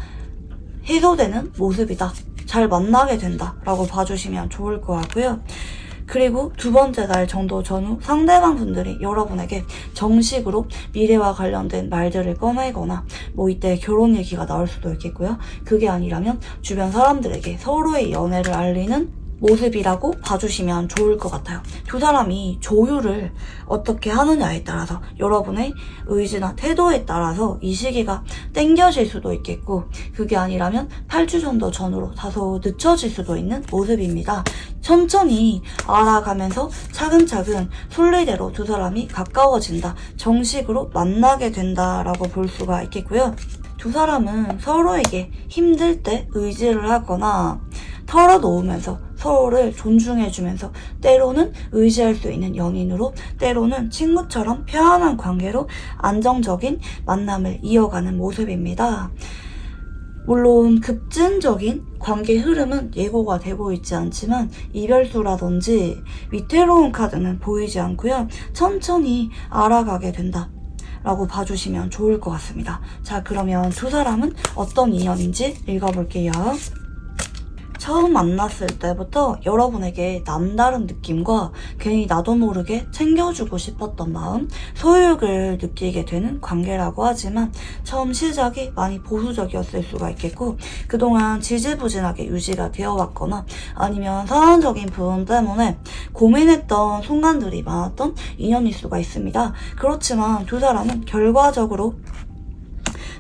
해소되는 모습이다, 잘 만나게 된다 라고 봐주시면 좋을 것 같고요. 그리고 두 번째 날 정도 전후 상대방 분들이 여러분에게 정식으로 미래와 관련된 말들을 꺼내거나 뭐 이때 결혼 얘기가 나올 수도 있겠고요. 그게 아니라면 주변 사람들에게 서로의 연애를 알리는 모습이라고 봐주시면 좋을 것 같아요. 두 사람이 조율을 어떻게 하느냐에 따라서 여러분의 의지나 태도에 따라서 이 시기가 땡겨질 수도 있겠고 그게 아니라면 8주 정도 전으로 다소 늦춰질 수도 있는 모습입니다. 천천히 알아가면서 차근차근 순리대로 두 사람이 가까워진다. 정식으로 만나게 된다라고 볼 수가 있겠고요. 두 사람은 서로에게 힘들 때 의지를 하거나 털어놓으면서 서로를 존중해주면서 때로는 의지할 수 있는 연인으로 때로는 친구처럼 편안한 관계로 안정적인 만남을 이어가는 모습입니다. 물론 급진적인 관계 흐름은 예고가 되고 있지 않지만 이별수라든지 위태로운 카드는 보이지 않고요. 천천히 알아가게 된다 라고 봐주시면 좋을 것 같습니다. 자, 그러면 두 사람은 어떤 인연인지 읽어볼게요. 처음 만났을 때부터 여러분에게 남다른 느낌과 괜히 나도 모르게 챙겨주고 싶었던 마음, 소유욕을 느끼게 되는 관계라고 하지만 처음 시작이 많이 보수적이었을 수가 있겠고 그동안 지지부진하게 유지가 되어 왔거나 아니면 상황적인 부분 때문에 고민했던 순간들이 많았던 인연일 수가 있습니다. 그렇지만 두 사람은 결과적으로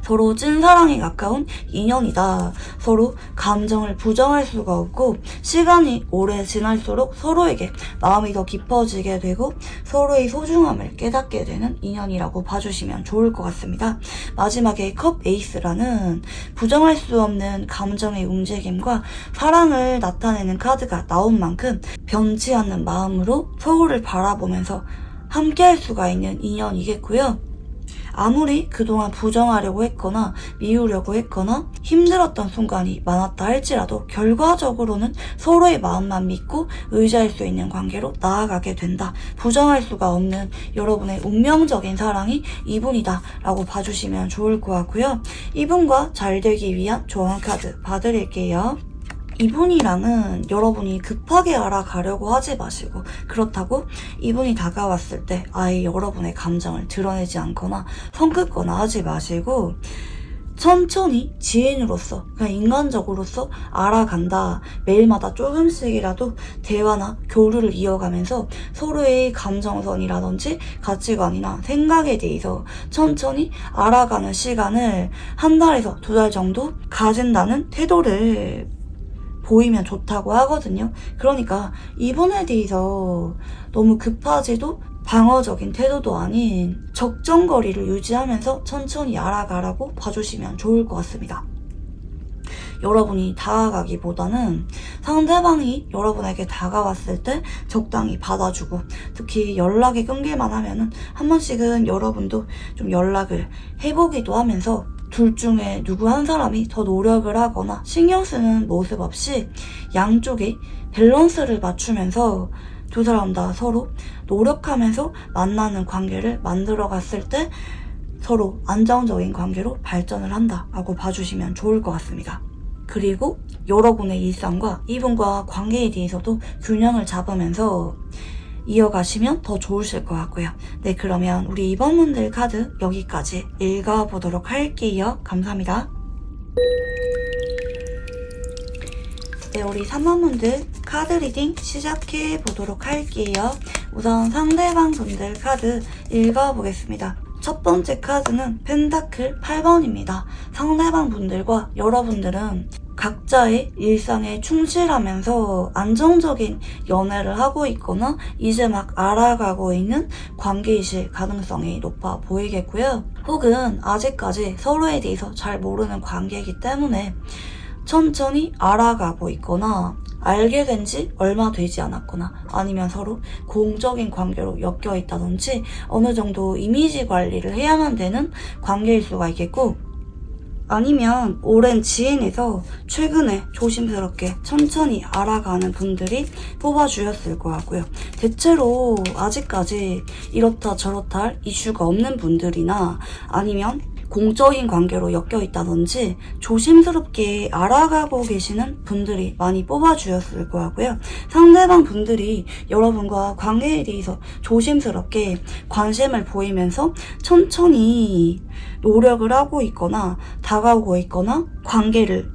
서로 찐사랑에 가까운 인연이다. 서로 감정을 부정할 수가 없고 시간이 오래 지날수록 서로에게 마음이 더 깊어지게 되고 서로의 소중함을 깨닫게 되는 인연이라고 봐주시면 좋을 것 같습니다. 마지막에 컵 에이스라는 부정할 수 없는 감정의 움직임과 사랑을 나타내는 카드가 나온 만큼 변치 않는 마음으로 서로를 바라보면서 함께할 수가 있는 인연이겠고요. 아무리 그동안 부정하려고 했거나 미우려고 했거나 힘들었던 순간이 많았다 할지라도 결과적으로는 서로의 마음만 믿고 의지할 수 있는 관계로 나아가게 된다. 부정할 수가 없는 여러분의 운명적인 사랑이 이분이다 라고 봐주시면 좋을 것 같고요. 이분과 잘 되기 위한 조언 카드 봐드릴게요. 이분이랑은 여러분이 급하게 알아가려고 하지 마시고 그렇다고 이분이 다가왔을 때 아예 여러분의 감정을 드러내지 않거나 성급거나 하지 마시고 천천히 지인으로서 그냥 인간적으로서 알아간다. 매일마다 조금씩이라도 대화나 교류를 이어가면서 서로의 감정선이라든지 가치관이나 생각에 대해서 천천히 알아가는 시간을 한 달에서 두 달 정도 가진다는 태도를 보이면 좋다고 하거든요. 그러니까 이분에 대해서 너무 급하지도 방어적인 태도도 아닌 적정거리를 유지하면서 천천히 알아가라고 봐주시면 좋을 것 같습니다. 여러분이 다가가기보다는 상대방이 여러분에게 다가왔을 때 적당히 받아주고 특히 연락이 끊길만 하면은 한 번씩은 여러분도 좀 연락을 해보기도 하면서 둘 중에 누구 한 사람이 더 노력을 하거나 신경 쓰는 모습 없이 양쪽이 밸런스를 맞추면서 두 사람 다 서로 노력하면서 만나는 관계를 만들어 갔을 때 서로 안정적인 관계로 발전을 한다라고 봐주시면 좋을 것 같습니다. 그리고 여러분의 일상과 이분과 관계에 대해서도 균형을 잡으면서 이어가시면 더 좋으실 것 같고요. 네, 그러면 우리 이번 문들 카드 여기까지 읽어보도록 할게요. 감사합니다. 네, 우리 3번 문들 카드 리딩 시작해 보도록 할게요. 우선 상대방 분들 카드 읽어보겠습니다. 첫 번째 카드는 펜타클 8번입니다. 상대방 분들과 여러분들은 각자의 일상에 충실하면서 안정적인 연애를 하고 있거나 이제 막 알아가고 있는 관계이실 가능성이 높아 보이겠고요. 혹은 아직까지 서로에 대해서 잘 모르는 관계이기 때문에 천천히 알아가고 있거나 알게 된 지 얼마 되지 않았거나 아니면 서로 공적인 관계로 엮여 있다든지 어느 정도 이미지 관리를 해야만 되는 관계일 수가 있겠고 아니면 오랜 지인에서 최근에 조심스럽게 천천히 알아가는 분들이 뽑아주셨을 것 같고요. 대체로 아직까지 이렇다 저렇다 할 이슈가 없는 분들이나 아니면 공적인 관계로 엮여 있다든지 조심스럽게 알아가고 계시는 분들이 많이 뽑아주셨을 거고요. 상대방 분들이 여러분과 관계에 대해서 조심스럽게 관심을 보이면서 천천히 노력을 하고 있거나 다가오고 있거나 관계를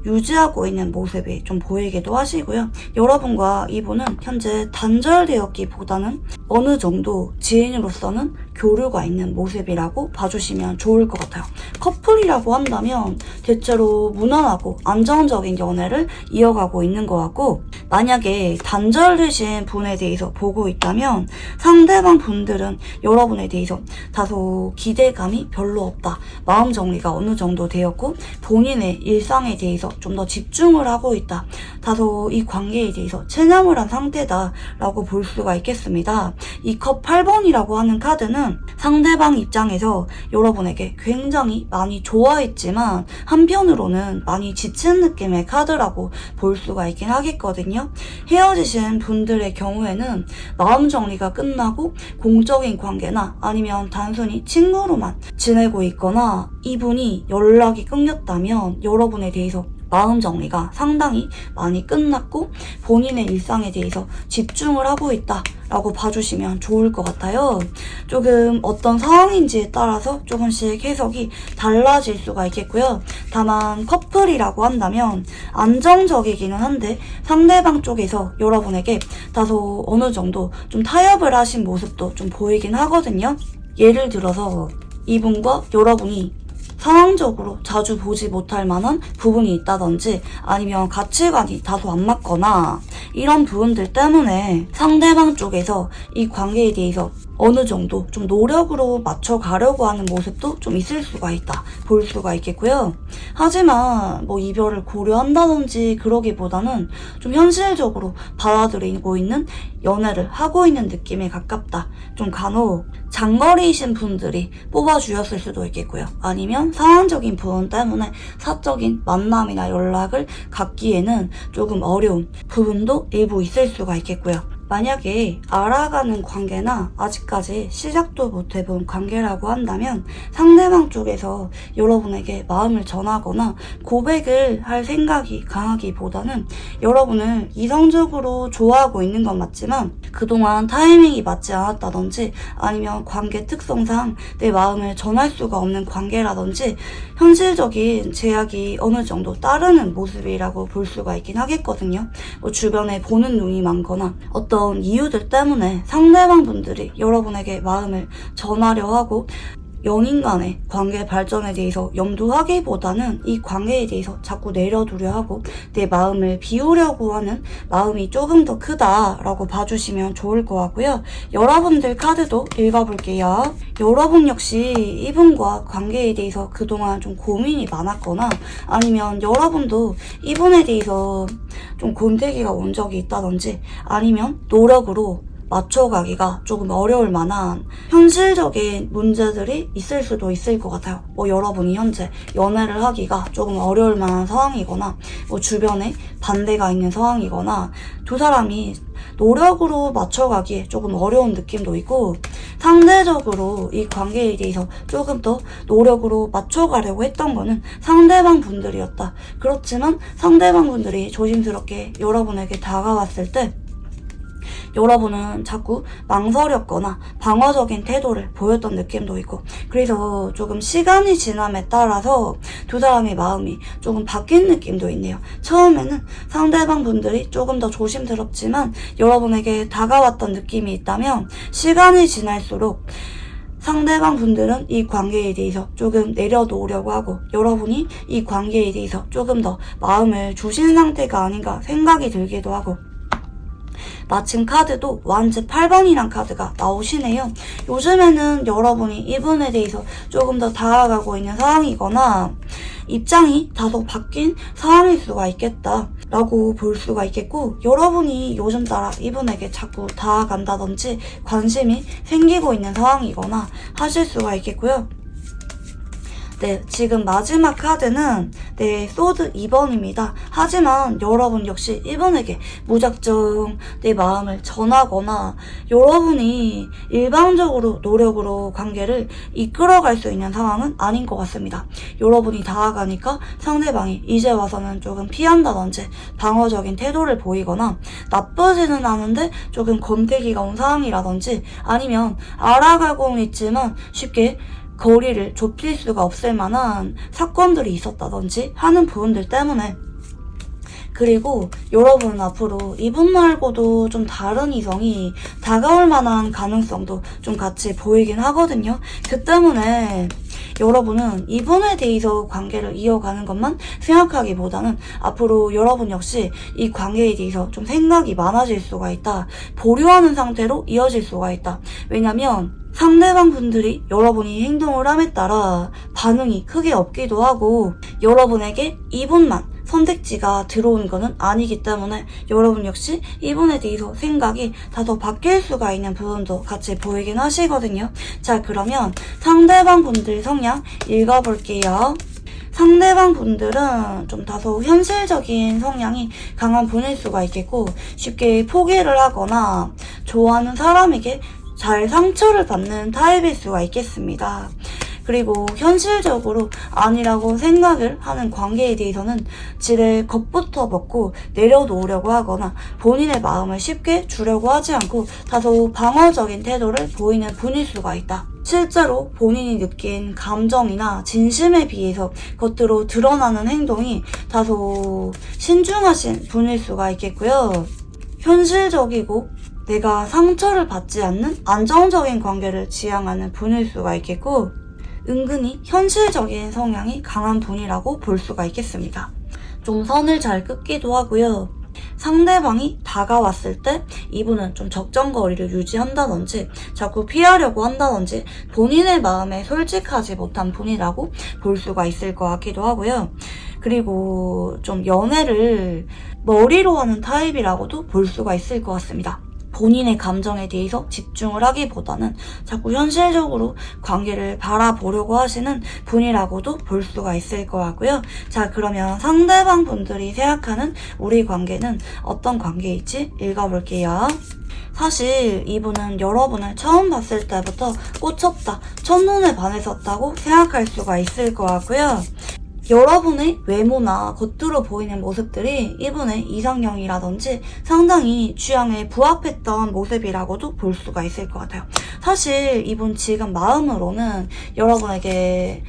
유지하고 있는 모습이 좀 보이기도 하시고요. 여러분과 이분은 현재 단절되었기보다는 어느 정도 지인으로서는 교류가 있는 모습이라고 봐주시면 좋을 것 같아요. 커플이라고 한다면 대체로 무난하고 안정적인 연애를 이어가고 있는 것 같고, 만약에 단절되신 분에 대해서 보고 있다면 상대방 분들은 여러분에 대해서 다소 기대감이 별로 없다, 마음 정리가 어느 정도 되었고 본인의 일상에 대해서 좀 더 집중을 하고 있다, 다소 이 관계에 대해서 체념을 한 상태다 라고 볼 수가 있겠습니다. 이 컵 8번이라고 하는 카드는 상대방 입장에서 여러분에게 굉장히 많이 좋아했지만 한편으로는 많이 지친 느낌의 카드라고 볼 수가 있긴 하겠거든요. 헤어지신 분들의 경우에는 마음 정리가 끝나고 공적인 관계나 아니면 단순히 친구로만 지내고 있거나 이분이 연락이 끊겼다면 여러분에 대해서 마음 정리가 상당히 많이 끝났고 본인의 일상에 대해서 집중을 하고 있다 라고 봐주시면 좋을 것 같아요. 조금 어떤 상황인지에 따라서 조금씩 해석이 달라질 수가 있겠고요. 다만 커플이라고 한다면 안정적이기는 한데 상대방 쪽에서 여러분에게 다소 어느 정도 좀 타협을 하신 모습도 좀 보이긴 하거든요. 예를 들어서 이분과 여러분이 상황적으로 자주 보지 못할 만한 부분이 있다든지 아니면 가치관이 다소 안 맞거나 이런 부분들 때문에 상대방 쪽에서 이 관계에 대해서 어느 정도 좀 노력으로 맞춰가려고 하는 모습도 좀 있을 수가 있다 볼 수가 있겠고요. 하지만 뭐 이별을 고려한다든지 그러기보다는 좀 현실적으로 받아들이고 있는 연애를 하고 있는 느낌에 가깝다. 좀 간혹 장거리이신 분들이 뽑아주셨을 수도 있겠고요. 아니면 상황적인 부분 때문에 사적인 만남이나 연락을 갖기에는 조금 어려운 부분도 일부 있을 수가 있겠고요. 만약에 알아가는 관계나 아직까지 시작도 못 해본 관계라고 한다면 상대방 쪽에서 여러분에게 마음을 전하거나 고백을 할 생각이 강하기보다는 여러분을 이성적으로 좋아하고 있는 건 맞지만 그동안 타이밍이 맞지 않았다든지 아니면 관계 특성상 내 마음을 전할 수가 없는 관계라든지 현실적인 제약이 어느 정도 따르는 모습이라고 볼 수가 있긴 하겠거든요. 뭐 주변에 보는 눈이 많거나 어떤 이유들 때문에 상대방 분들이 여러분에게 마음을 전하려 하고 연인 간의 관계 발전에 대해서 염두하기보다는 이 관계에 대해서 자꾸 내려두려 하고 내 마음을 비우려고 하는 마음이 조금 더 크다라고 봐주시면 좋을 것 같고요. 여러분들 카드도 읽어볼게요. 여러분 역시 이분과 관계에 대해서 그동안 좀 고민이 많았거나 아니면 여러분도 이분에 대해서 좀 곤태기가 온 적이 있다든지 아니면 노력으로 맞춰가기가 조금 어려울 만한 현실적인 문제들이 있을 수도 있을 것 같아요. 뭐 여러분이 현재 연애를 하기가 조금 어려울 만한 상황이거나 뭐 주변에 반대가 있는 상황이거나 두 사람이 노력으로 맞춰가기에 조금 어려운 느낌도 있고 상대적으로 이 관계에 대해서 조금 더 노력으로 맞춰가려고 했던 거는 상대방 분들이었다. 그렇지만 상대방 분들이 조심스럽게 여러분에게 다가왔을 때 여러분은 자꾸 망설였거나 방어적인 태도를 보였던 느낌도 있고 그래서 조금 시간이 지남에 따라서 두 사람의 마음이 조금 바뀐 느낌도 있네요. 처음에는 상대방 분들이 조금 더 조심스럽지만 여러분에게 다가왔던 느낌이 있다면 시간이 지날수록 상대방 분들은 이 관계에 대해서 조금 내려놓으려고 하고 여러분이 이 관계에 대해서 조금 더 마음을 주신 상태가 아닌가 생각이 들기도 하고 마침 카드도 완즈 8번이란 카드가 나오시네요. 요즘에는 여러분이 이분에 대해서 조금 더 다가가고 있는 상황이거나 입장이 다소 바뀐 상황일 수가 있겠다 라고 볼 수가 있겠고 여러분이 요즘 따라 이분에게 자꾸 다가간다든지 관심이 생기고 있는 상황이거나 하실 수가 있겠고요. 네, 지금 마지막 카드는 네, 소드 2번입니다. 하지만 여러분 역시 이분에게 무작정 내 마음을 전하거나 여러분이 일방적으로 노력으로 관계를 이끌어갈 수 있는 상황은 아닌 것 같습니다. 여러분이 다가가니까 상대방이 이제 와서는 조금 피한다든지 방어적인 태도를 보이거나 나쁘지는 않은데 조금 권태기가 온 상황이라든지 아니면 알아가고는 있지만 쉽게 거리를 좁힐 수가 없을 만한 사건들이 있었다든지 하는 부분들 때문에 그리고 여러분은 앞으로 이분 말고도 좀 다른 이성이 다가올 만한 가능성도 좀 같이 보이긴 하거든요. 그 때문에 여러분은 이분에 대해서 관계를 이어가는 것만 생각하기보다는 앞으로 여러분 역시 이 관계에 대해서 좀 생각이 많아질 수가 있다. 보류하는 상태로 이어질 수가 있다. 왜냐면 상대방 분들이 여러분이 행동을 함에 따라 반응이 크게 없기도 하고 여러분에게 이분만 선택지가 들어온 거는 아니기 때문에 여러분 역시 이분에 대해서 생각이 다소 바뀔 수가 있는 부분도 같이 보이긴 하시거든요. 자, 그러면 상대방 분들 성향 읽어볼게요. 상대방 분들은 좀 다소 현실적인 성향이 강한 분일 수가 있겠고 쉽게 포기를 하거나 좋아하는 사람에게 잘 상처를 받는 타입일 수가 있겠습니다. 그리고 현실적으로 아니라고 생각을 하는 관계에 대해서는 지를 겁부터 먹고 내려놓으려고 하거나 본인의 마음을 쉽게 주려고 하지 않고 다소 방어적인 태도를 보이는 분일 수가 있다. 실제로 본인이 느낀 감정이나 진심에 비해서 겉으로 드러나는 행동이 다소 신중하신 분일 수가 있겠고요. 현실적이고 내가 상처를 받지 않는 안정적인 관계를 지향하는 분일 수가 있겠고 은근히 현실적인 성향이 강한 분이라고 볼 수가 있겠습니다. 좀 선을 잘 긋기도 하고요. 상대방이 다가왔을 때 이분은 좀 적정거리를 유지한다든지 자꾸 피하려고 한다든지 본인의 마음에 솔직하지 못한 분이라고 볼 수가 있을 것 같기도 하고요. 그리고 좀 연애를 머리로 하는 타입이라고도 볼 수가 있을 것 같습니다. 본인의 감정에 대해서 집중을 하기보다는 자꾸 현실적으로 관계를 바라보려고 하시는 분이라고도 볼 수가 있을 것 같고요. 자, 그러면 상대방 분들이 생각하는 우리 관계는 어떤 관계일지 읽어볼게요. 사실 이분은 여러분을 처음 봤을 때부터 꽂혔다, 첫눈에 반했었다고 생각할 수가 있을 것 같고요. 여러분의 외모나 겉으로 보이는 모습들이 이분의 이상형이라든지 상당히 취향에 부합했던 모습이라고도 볼 수가 있을 것 같아요. 사실 이분 지금 마음으로는 여러분에게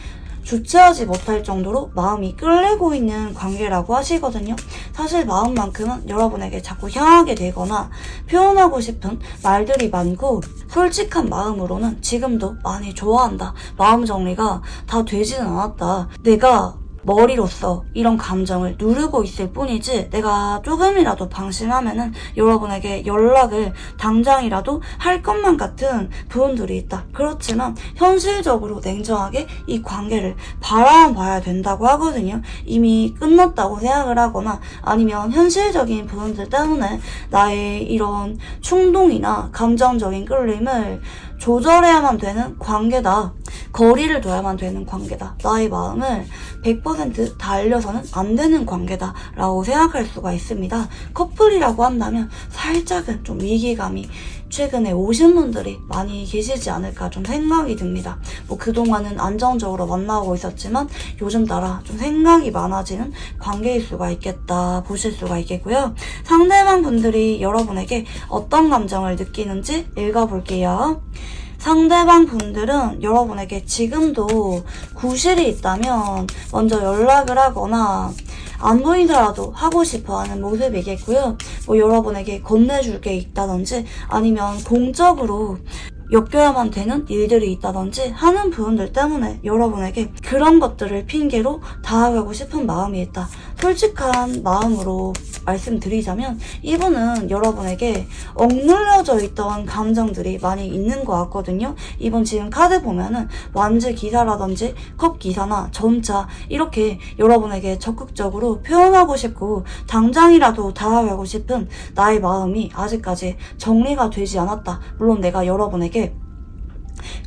주체하지 못할 정도로 마음이 끌리고 있는 관계라고 하시거든요. 사실 마음만큼은 여러분에게 자꾸 향하게 되거나 표현하고 싶은 말들이 많고 솔직한 마음으로는 지금도 많이 좋아한다. 마음 정리가 다 되지는 않았다. 내가 머리로서 이런 감정을 누르고 있을 뿐이지 내가 조금이라도 방심하면은 여러분에게 연락을 당장이라도 할 것만 같은 부분들이 있다. 그렇지만 현실적으로 냉정하게 이 관계를 바라봐야 된다고 하거든요. 이미 끝났다고 생각을 하거나 아니면 현실적인 부분들 때문에 나의 이런 충동이나 감정적인 끌림을 조절해야만 되는 관계다. 거리를 둬야만 되는 관계다. 나의 마음을 100% 달려서는 안 되는 관계다 라고 생각할 수가 있습니다. 커플이라고 한다면 살짝은 좀 위기감이 최근에 오신 분들이 많이 계시지 않을까 좀 생각이 듭니다. 뭐 그동안은 안정적으로 만나고 있었지만 요즘 따라 좀 생각이 많아지는 관계일 수가 있겠다 보실 수가 있겠고요. 상대방 분들이 여러분에게 어떤 감정을 느끼는지 읽어볼게요. 상대방 분들은 여러분에게 지금도 구실이 있다면 먼저 연락을 하거나 안 보이더라도 하고 싶어 하는 모습이겠고요. 뭐 여러분에게 건네줄 게 있다든지 아니면 공적으로 엮여야만 되는 일들이 있다든지 하는 부분들 때문에 여러분에게 그런 것들을 핑계로 다가가고 싶은 마음이 있다. 솔직한 마음으로 말씀드리자면 이분은 여러분에게 억눌려져 있던 감정들이 많이 있는 것 같거든요. 이분 지금 카드 보면은 완즈 기사라든지 컵 기사나 전차 이렇게 여러분에게 적극적으로 표현하고 싶고 당장이라도 다가가고 싶은 나의 마음이 아직까지 정리가 되지 않았다. 물론 내가 여러분에게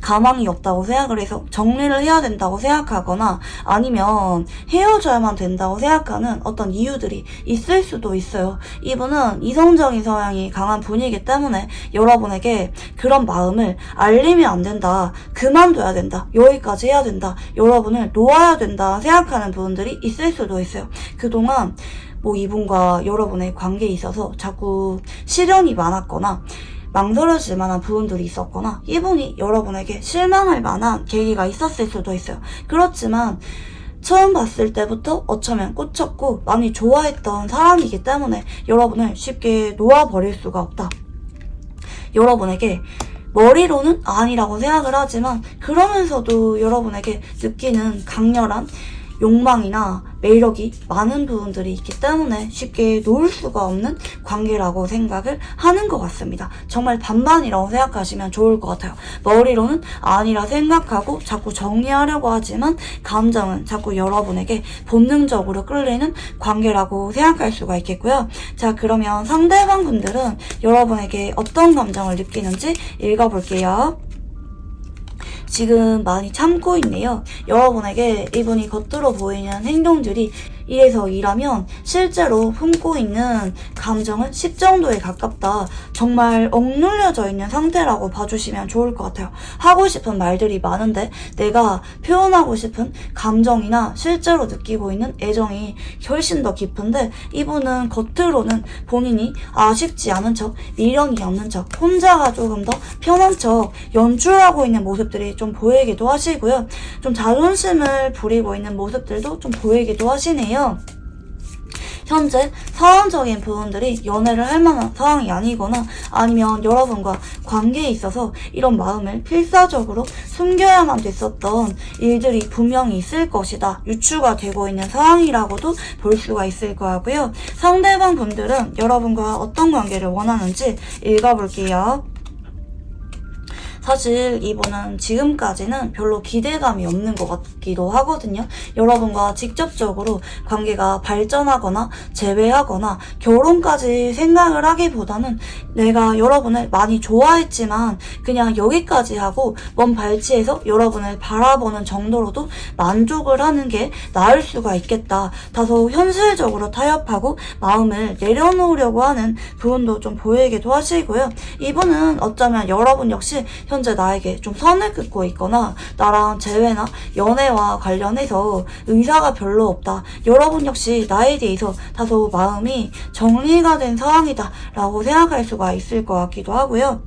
가망이 없다고 생각을 해서 정리를 해야 된다고 생각하거나 아니면 헤어져야만 된다고 생각하는 어떤 이유들이 있을 수도 있어요. 이분은 이성적인 성향이 강한 분이기 때문에 여러분에게 그런 마음을 알리면 안 된다, 그만둬야 된다, 여기까지 해야 된다, 여러분을 놓아야 된다 생각하는 부분들이 있을 수도 있어요. 그동안 이분과 여러분의 관계에 있어서 자꾸 시련이 많았거나 망설여질 만한 부분들이 있었거나 이분이 여러분에게 실망할 만한 계기가 있었을 수도 있어요. 그렇지만 처음 봤을 때부터 어쩌면 꽂혔고 많이 좋아했던 사람이기 때문에 여러분을 쉽게 놓아버릴 수가 없다. 여러분에게 머리로는 아니라고 생각을 하지만 그러면서도 여러분에게 느끼는 강렬한 욕망이나 매력이 많은 부분들이 있기 때문에 쉽게 놓을 수가 없는 관계라고 생각을 하는 것 같습니다. 정말 반반이라고 생각하시면 좋을 것 같아요. 머리로는 아니라 생각하고 자꾸 정리하려고 하지만 감정은 자꾸 여러분에게 본능적으로 끌리는 관계라고 생각할 수가 있겠고요. 자, 그러면 상대방 분들은 여러분에게 어떤 감정을 느끼는지 읽어볼게요. 지금 많이 참고 있네요. 여러분에게 이분이 겉으로 보이는 행동들이 1에서 2라면 실제로 품고 있는 감정은 10 정도에 가깝다. 정말 억눌려져 있는 상태라고 봐주시면 좋을 것 같아요. 하고 싶은 말들이 많은데 내가 표현하고 싶은 감정이나 실제로 느끼고 있는 애정이 훨씬 더 깊은데 이분은 겉으로는 본인이 아쉽지 않은 척, 미련이 없는 척, 혼자가 조금 더 편한 척 연출하고 있는 모습들이 좀 보이기도 하시고요. 좀 자존심을 부리고 있는 모습들도 좀 보이기도 하시네요. 현재 상황적인 부분들이 연애를 할 만한 상황이 아니거나 아니면 여러분과 관계에 있어서 이런 마음을 필사적으로 숨겨야만 됐었던 일들이 분명히 있을 것이다. 유추가 되고 있는 상황이라고도 볼 수가 있을 거고요. 상대방 분들은 여러분과 어떤 관계를 원하는지 읽어볼게요. 사실 이분은 지금까지는 별로 기대감이 없는 것 같기도 하거든요. 여러분과 직접적으로 관계가 발전하거나 재회하거나 결혼까지 생각을 하기보다는 내가 여러분을 많이 좋아했지만 그냥 여기까지 하고 먼 발치에서 여러분을 바라보는 정도로도 만족을 하는 게 나을 수가 있겠다. 다소 현실적으로 타협하고 마음을 내려놓으려고 하는 부분도 좀 보이기도 하시고요. 이분은 어쩌면 여러분 역시 현재 나에게 좀 선을 긋고 있거나 나랑 재회나 연애와 관련해서 의사가 별로 없다. 여러분 역시 나에 대해서 다소 마음이 정리가 된 상황이다 라고 생각할 수가 있을 것 같기도 하고요.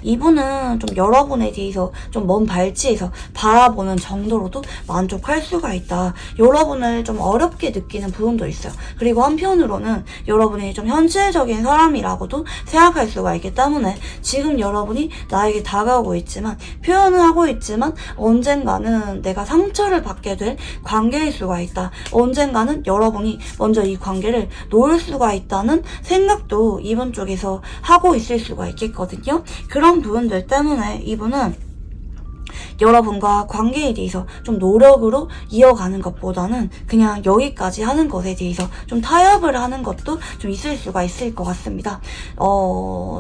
이분은 좀 여러분에 대해서 좀 먼 발치에서 바라보는 정도로도 만족할 수가 있다. 여러분을 좀 어렵게 느끼는 부분도 있어요. 그리고 한편으로는 여러분이 좀 현실적인 사람이라고도 생각할 수가 있기 때문에 지금 여러분이 나에게 다가오고 있지만 표현을 하고 있지만 언젠가는 내가 상처를 받게 될 관계일 수가 있다. 언젠가는 여러분이 먼저 이 관계를 놓을 수가 있다는 생각도 이분 쪽에서 하고 있을 수가 있겠거든요. 그런 부분들 때문에 이분은 여러분과 관계에 대해서 좀 노력으로 이어가는 것보다는 그냥 여기까지 하는 것에 대해서 좀 타협을 하는 것도 좀 있을 수가 있을 것 같습니다.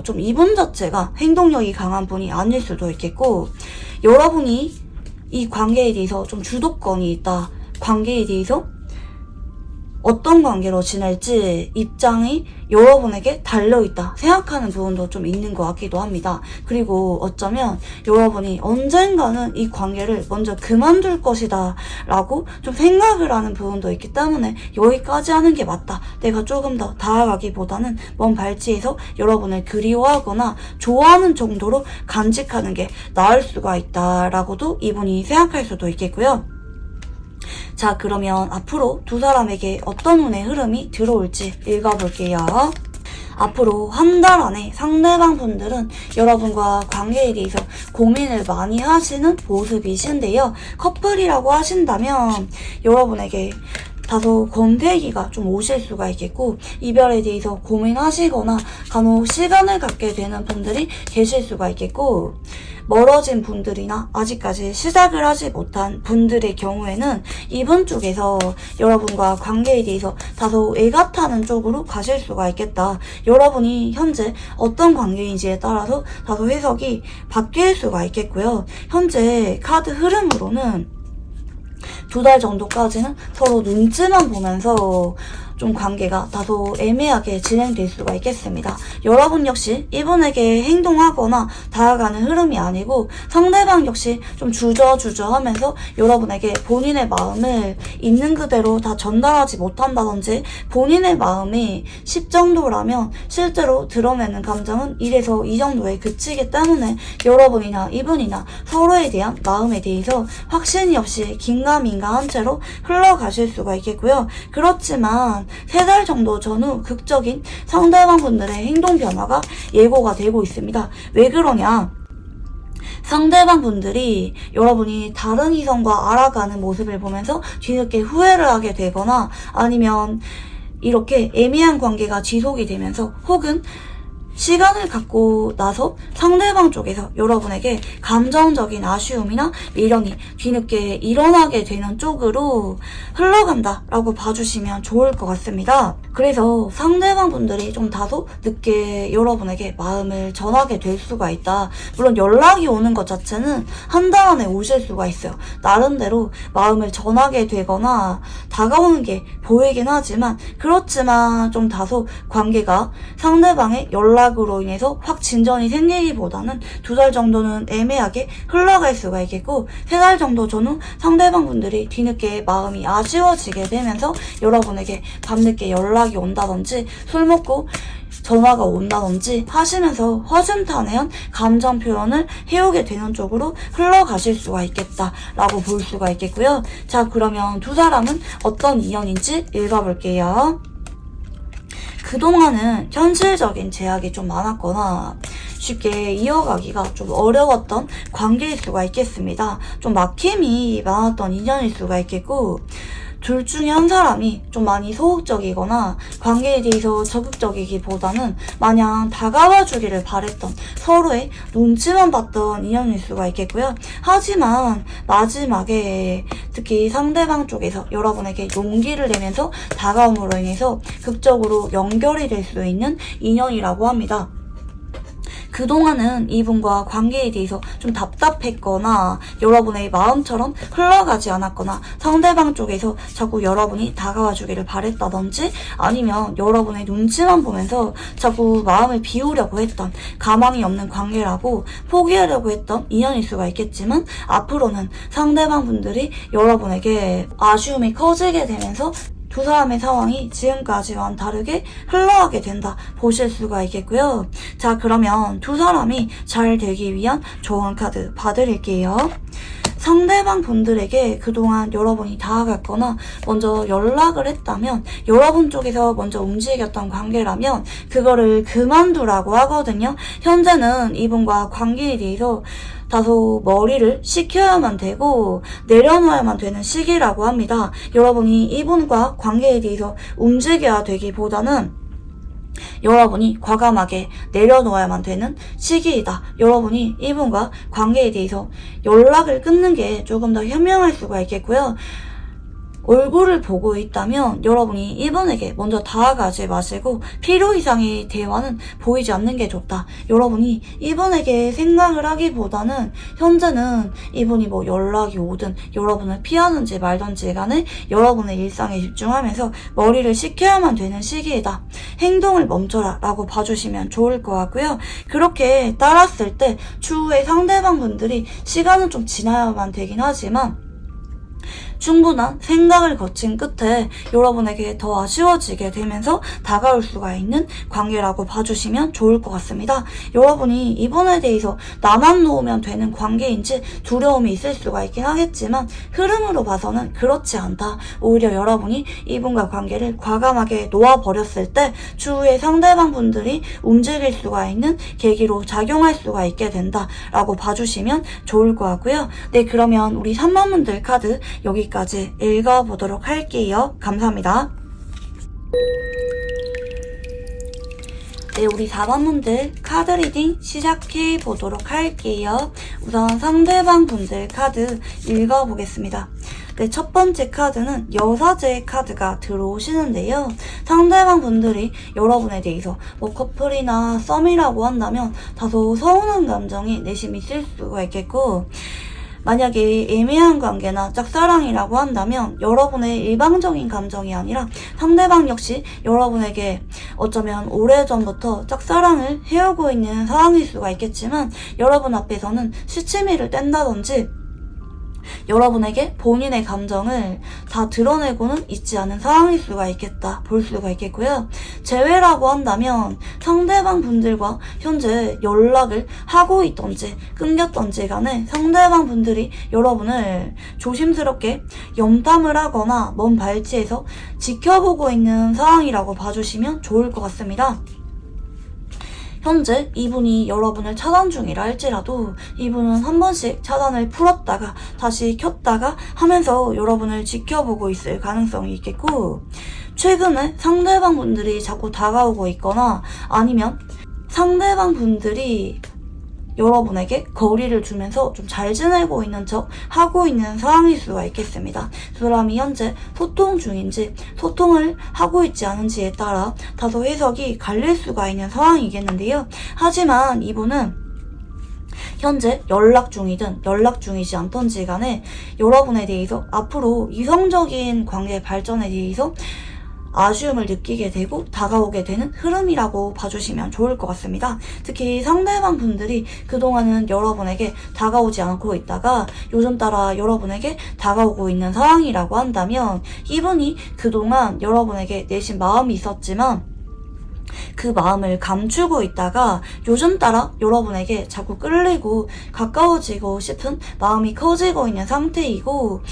좀 이분 자체가 행동력이 강한 분이 아닐 수도 있겠고 여러분이 이 관계에 대해서 좀 주도권이 있다. 관계에 대해서 어떤 관계로 지낼지 입장이 여러분에게 달려있다 생각하는 부분도 좀 있는 것 같기도 합니다. 그리고 어쩌면 여러분이 언젠가는 이 관계를 먼저 그만둘 것이다 라고 좀 생각을 하는 부분도 있기 때문에 여기까지 하는 게 맞다. 내가 조금 더 다가가기보다는 먼 발치에서 여러분을 그리워하거나 좋아하는 정도로 간직하는 게 나을 수가 있다 라고도 이분이 생각할 수도 있겠고요. 자, 그러면 앞으로 두 사람에게 어떤 운의 흐름이 들어올지 읽어볼게요. 앞으로 한 달 안에 상대방 분들은 여러분과 관계에 대해서 고민을 많이 하시는 모습이신데요. 커플이라고 하신다면 여러분에게 다소 권태기가 좀 오실 수가 있겠고, 이별에 대해서 고민하시거나 간혹 시간을 갖게 되는 분들이 계실 수가 있겠고, 멀어진 분들이나 아직까지 시작을 하지 못한 분들의 경우에는 이분 쪽에서 여러분과 관계에 대해서 다소 애가 타는 쪽으로 가실 수가 있겠다. 여러분이 현재 어떤 관계인지에 따라서 다소 해석이 바뀔 수가 있겠고요. 현재 카드 흐름으로는 2달 정도까지는 서로 눈치만 보면서 좀 관계가 다소 애매하게 진행될 수가 있겠습니다. 여러분 역시 이분에게 행동하거나 다가가는 흐름이 아니고 상대방 역시 좀 주저주저 하면서 여러분에게 본인의 마음을 있는 그대로 다 전달하지 못한다든지 본인의 마음이 10 정도라면 실제로 드러내는 감정은 1에서 2 정도에 그치기 때문에 여러분이나 이분이나 서로에 대한 마음에 대해서 확신이 없이 긴가민가한 채로 흘러가실 수가 있겠고요. 그렇지만 3달 정도 전후 극적인 상대방 분들의 행동 변화가 예고가 되고 있습니다. 왜 그러냐? 상대방 분들이 여러분이 다른 이성과 알아가는 모습을 보면서 뒤늦게 후회를 하게 되거나 아니면 이렇게 애매한 관계가 지속이 되면서 혹은 시간을 갖고 나서 상대방 쪽에서 여러분에게 감정적인 아쉬움이나 미련이 뒤늦게 일어나게 되는 쪽으로 흘러간다라고 봐주시면 좋을 것 같습니다. 그래서 상대방 분들이 좀 다소 늦게 여러분에게 마음을 전하게 될 수가 있다. 물론 연락이 오는 것 자체는 한 달 안에 오실 수가 있어요. 나름대로 마음을 전하게 되거나 다가오는 게 보이긴 하지만 그렇지만 좀 다소 관계가 상대방의 연락으로 인해서 확 진전이 생기기보다는 2달 정도는 애매하게 흘러갈 수가 있겠고 3달 정도 전후 상대방 분들이 뒤늦게 마음이 아쉬워지게 되면서 여러분에게 밤늦게 연락이 온다든지 술 먹고 전화가 온다든지 하시면서 허심탄회한 감정 표현을 해오게 되는 쪽으로 흘러가실 수가 있겠다라고 볼 수가 있겠고요. 자, 그러면 두 사람은 어떤 인연인지 읽어볼게요. 그동안은 현실적인 제약이 좀 많았거나 쉽게 이어가기가 좀 어려웠던 관계일 수가 있겠습니다. 좀 막힘이 많았던 인연일 수가 있겠고 둘 중에 한 사람이 좀 많이 소극적이거나 관계에 대해서 적극적이기보다는 마냥 다가와 주기를 바랬던 서로의 눈치만 봤던 인연일 수가 있겠고요. 하지만 마지막에 특히 상대방 쪽에서 여러분에게 용기를 내면서 다가옴으로 인해서 극적으로 연결이 될 수 있는 인연이라고 합니다. 그동안은 이분과 관계에 대해서 좀 답답했거나 여러분의 마음처럼 흘러가지 않았거나 상대방 쪽에서 자꾸 여러분이 다가와 주기를 바랬다든지 아니면 여러분의 눈치만 보면서 자꾸 마음을 비우려고 했던 가망이 없는 관계라고 포기하려고 했던 인연일 수가 있겠지만 앞으로는 상대방 분들이 여러분에게 아쉬움이 커지게 되면서 두 사람의 상황이 지금까지와는 다르게 흘러가게 된다 보실 수가 있겠고요. 자, 그러면 두 사람이 잘 되기 위한 좋은 카드 봐드릴게요. 상대방 분들에게 그동안 여러분이 다가갔거나 먼저 연락을 했다면 여러분 쪽에서 먼저 움직였던 관계라면 그거를 그만두라고 하거든요. 현재는 이분과 관계에 대해서 다소 머리를 식혀야만 되고 내려놓아야만 되는 시기라고 합니다. 여러분이 이분과 관계에 대해서 움직여야 되기보다는 여러분이 과감하게 내려놓아야만 되는 시기이다. 여러분이 이분과 관계에 대해서 연락을 끊는 게 조금 더 현명할 수가 있겠고요. 얼굴을 보고 있다면 여러분이 이분에게 먼저 다가가지 마시고 필요 이상의 대화는 보이지 않는 게 좋다. 여러분이 이분에게 생각을 하기보다는 현재는 이분이 뭐 연락이 오든 여러분을 피하는지 말든지 간에 여러분의 일상에 집중하면서 머리를 식혀야만 되는 시기이다. 행동을 멈춰라 라고 봐주시면 좋을 것 같고요. 그렇게 따랐을 때 추후에 상대방 분들이 시간은 좀 지나야만 되긴 하지만 충분한 생각을 거친 끝에 여러분에게 더 아쉬워지게 되면서 다가올 수가 있는 관계라고 봐주시면 좋을 것 같습니다. 여러분이 이분에 대해서 나만 놓으면 되는 관계인지 두려움이 있을 수가 있긴 하겠지만 흐름으로 봐서는 그렇지 않다. 오히려 여러분이 이분과 관계를 과감하게 놓아버렸을 때 추후에 상대방 분들이 움직일 수가 있는 계기로 작용할 수가 있게 된다라고 봐주시면 좋을 것 같고요. 네, 그러면 우리 3만분들 카드 여기 여기까지 읽어보도록 할게요. 감사합니다. 네, 우리 4번분들 카드 리딩 시작해 보도록 할게요. 우선 상대방 분들 카드 읽어보겠습니다. 네, 첫 번째 카드는 여사제의 카드가 들어오시는데요. 상대방 분들이 여러분에 대해서 커플이나 썸이라고 한다면 다소 서운한 감정이 내심 있을 수가 있겠고, 만약에 애매한 관계나 짝사랑이라고 한다면 여러분의 일방적인 감정이 아니라 상대방 역시 여러분에게 어쩌면 오래전부터 짝사랑을 해오고 있는 상황일 수가 있겠지만 여러분 앞에서는 시치미를 뗀다든지 여러분에게 본인의 감정을 다 드러내고는 있지 않은 상황일 수가 있겠다 볼 수가 있겠고요. 재회라고 한다면 상대방 분들과 현재 연락을 하고 있던지 끊겼던지 간에 상대방 분들이 여러분을 조심스럽게 염탐을 하거나 먼 발치에서 지켜보고 있는 상황이라고 봐주시면 좋을 것 같습니다. 현재 이분이 여러분을 차단 중이라 할지라도 이분은 한 번씩 차단을 풀었다가 다시 켰다가 하면서 여러분을 지켜보고 있을 가능성이 있겠고, 최근에 상대방 분들이 자꾸 다가오고 있거나 아니면 상대방 분들이 여러분에게 거리를 주면서 좀 잘 지내고 있는 척 하고 있는 상황일 수가 있겠습니다. 두 사람이 현재 소통 중인지 소통을 하고 있지 않은지에 따라 다소 해석이 갈릴 수가 있는 상황이겠는데요. 하지만 이분은 현재 연락 중이든 연락 중이지 않던지 간에 여러분에 대해서 앞으로 이성적인 관계 발전에 대해서 아쉬움을 느끼게 되고 다가오게 되는 흐름이라고 봐주시면 좋을 것 같습니다. 특히 상대방 분들이 그동안은 여러분에게 다가오지 않고 있다가 요즘 따라 여러분에게 다가오고 있는 상황이라고 한다면 이분이 그동안 여러분에게 내신 마음이 있었지만 그 마음을 감추고 있다가 요즘 따라 여러분에게 자꾸 끌리고 가까워지고 싶은 마음이 커지고 있는 상태이고,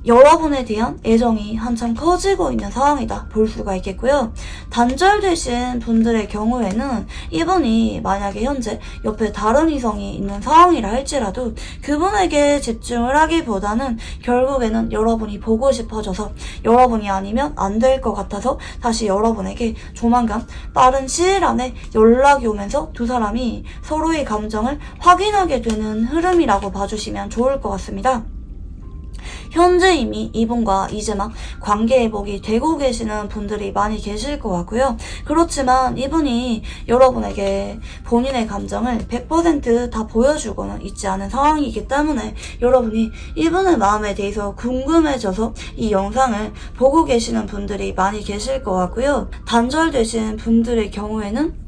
여러분에 대한 애정이 한참 커지고 있는 상황이다 볼 수가 있겠고요. 단절되신 분들의 경우에는 이분이 만약에 현재 옆에 다른 이성이 있는 상황이라 할지라도 그분에게 집중을 하기보다는 결국에는 여러분이 보고 싶어져서 여러분이 아니면 안 될 것 같아서 다시 여러분에게 조만간 빠른 시일 안에 연락이 오면서 두 사람이 서로의 감정을 확인하게 되는 흐름이라고 봐주시면 좋을 것 같습니다. 현재 이미 이분과 이제 막 관계 회복이 되고 계시는 분들이 많이 계실 것 같고요. 그렇지만 이분이 여러분에게 본인의 감정을 100% 다 보여주고는 있지 않은 상황이기 때문에 여러분이 이분의 마음에 대해서 궁금해져서 이 영상을 보고 계시는 분들이 많이 계실 것 같고요. 단절되신 분들의 경우에는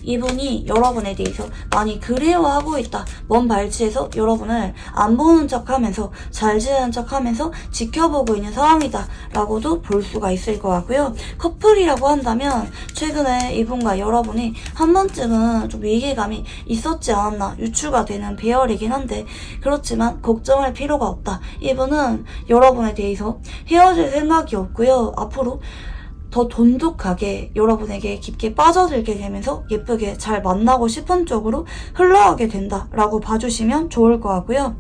이분이 여러분에 대해서 많이 그리워하고 있다. 먼 발치에서 여러분을 안 보는 척하면서 잘 지내는 척하면서 지켜보고 있는 상황이다 라고도 볼 수가 있을 것 같고요. 커플이라고 한다면 최근에 이분과 여러분이 한 번쯤은 좀 위기감이 있었지 않았나 유추가 되는 배열이긴 한데, 그렇지만 걱정할 필요가 없다. 이분은 여러분에 대해서 헤어질 생각이 없고요. 앞으로 더 돈독하게 여러분에게 깊게 빠져들게 되면서 예쁘게 잘 만나고 싶은 쪽으로 흘러가게 된다라고 봐주시면 좋을 것 같고요.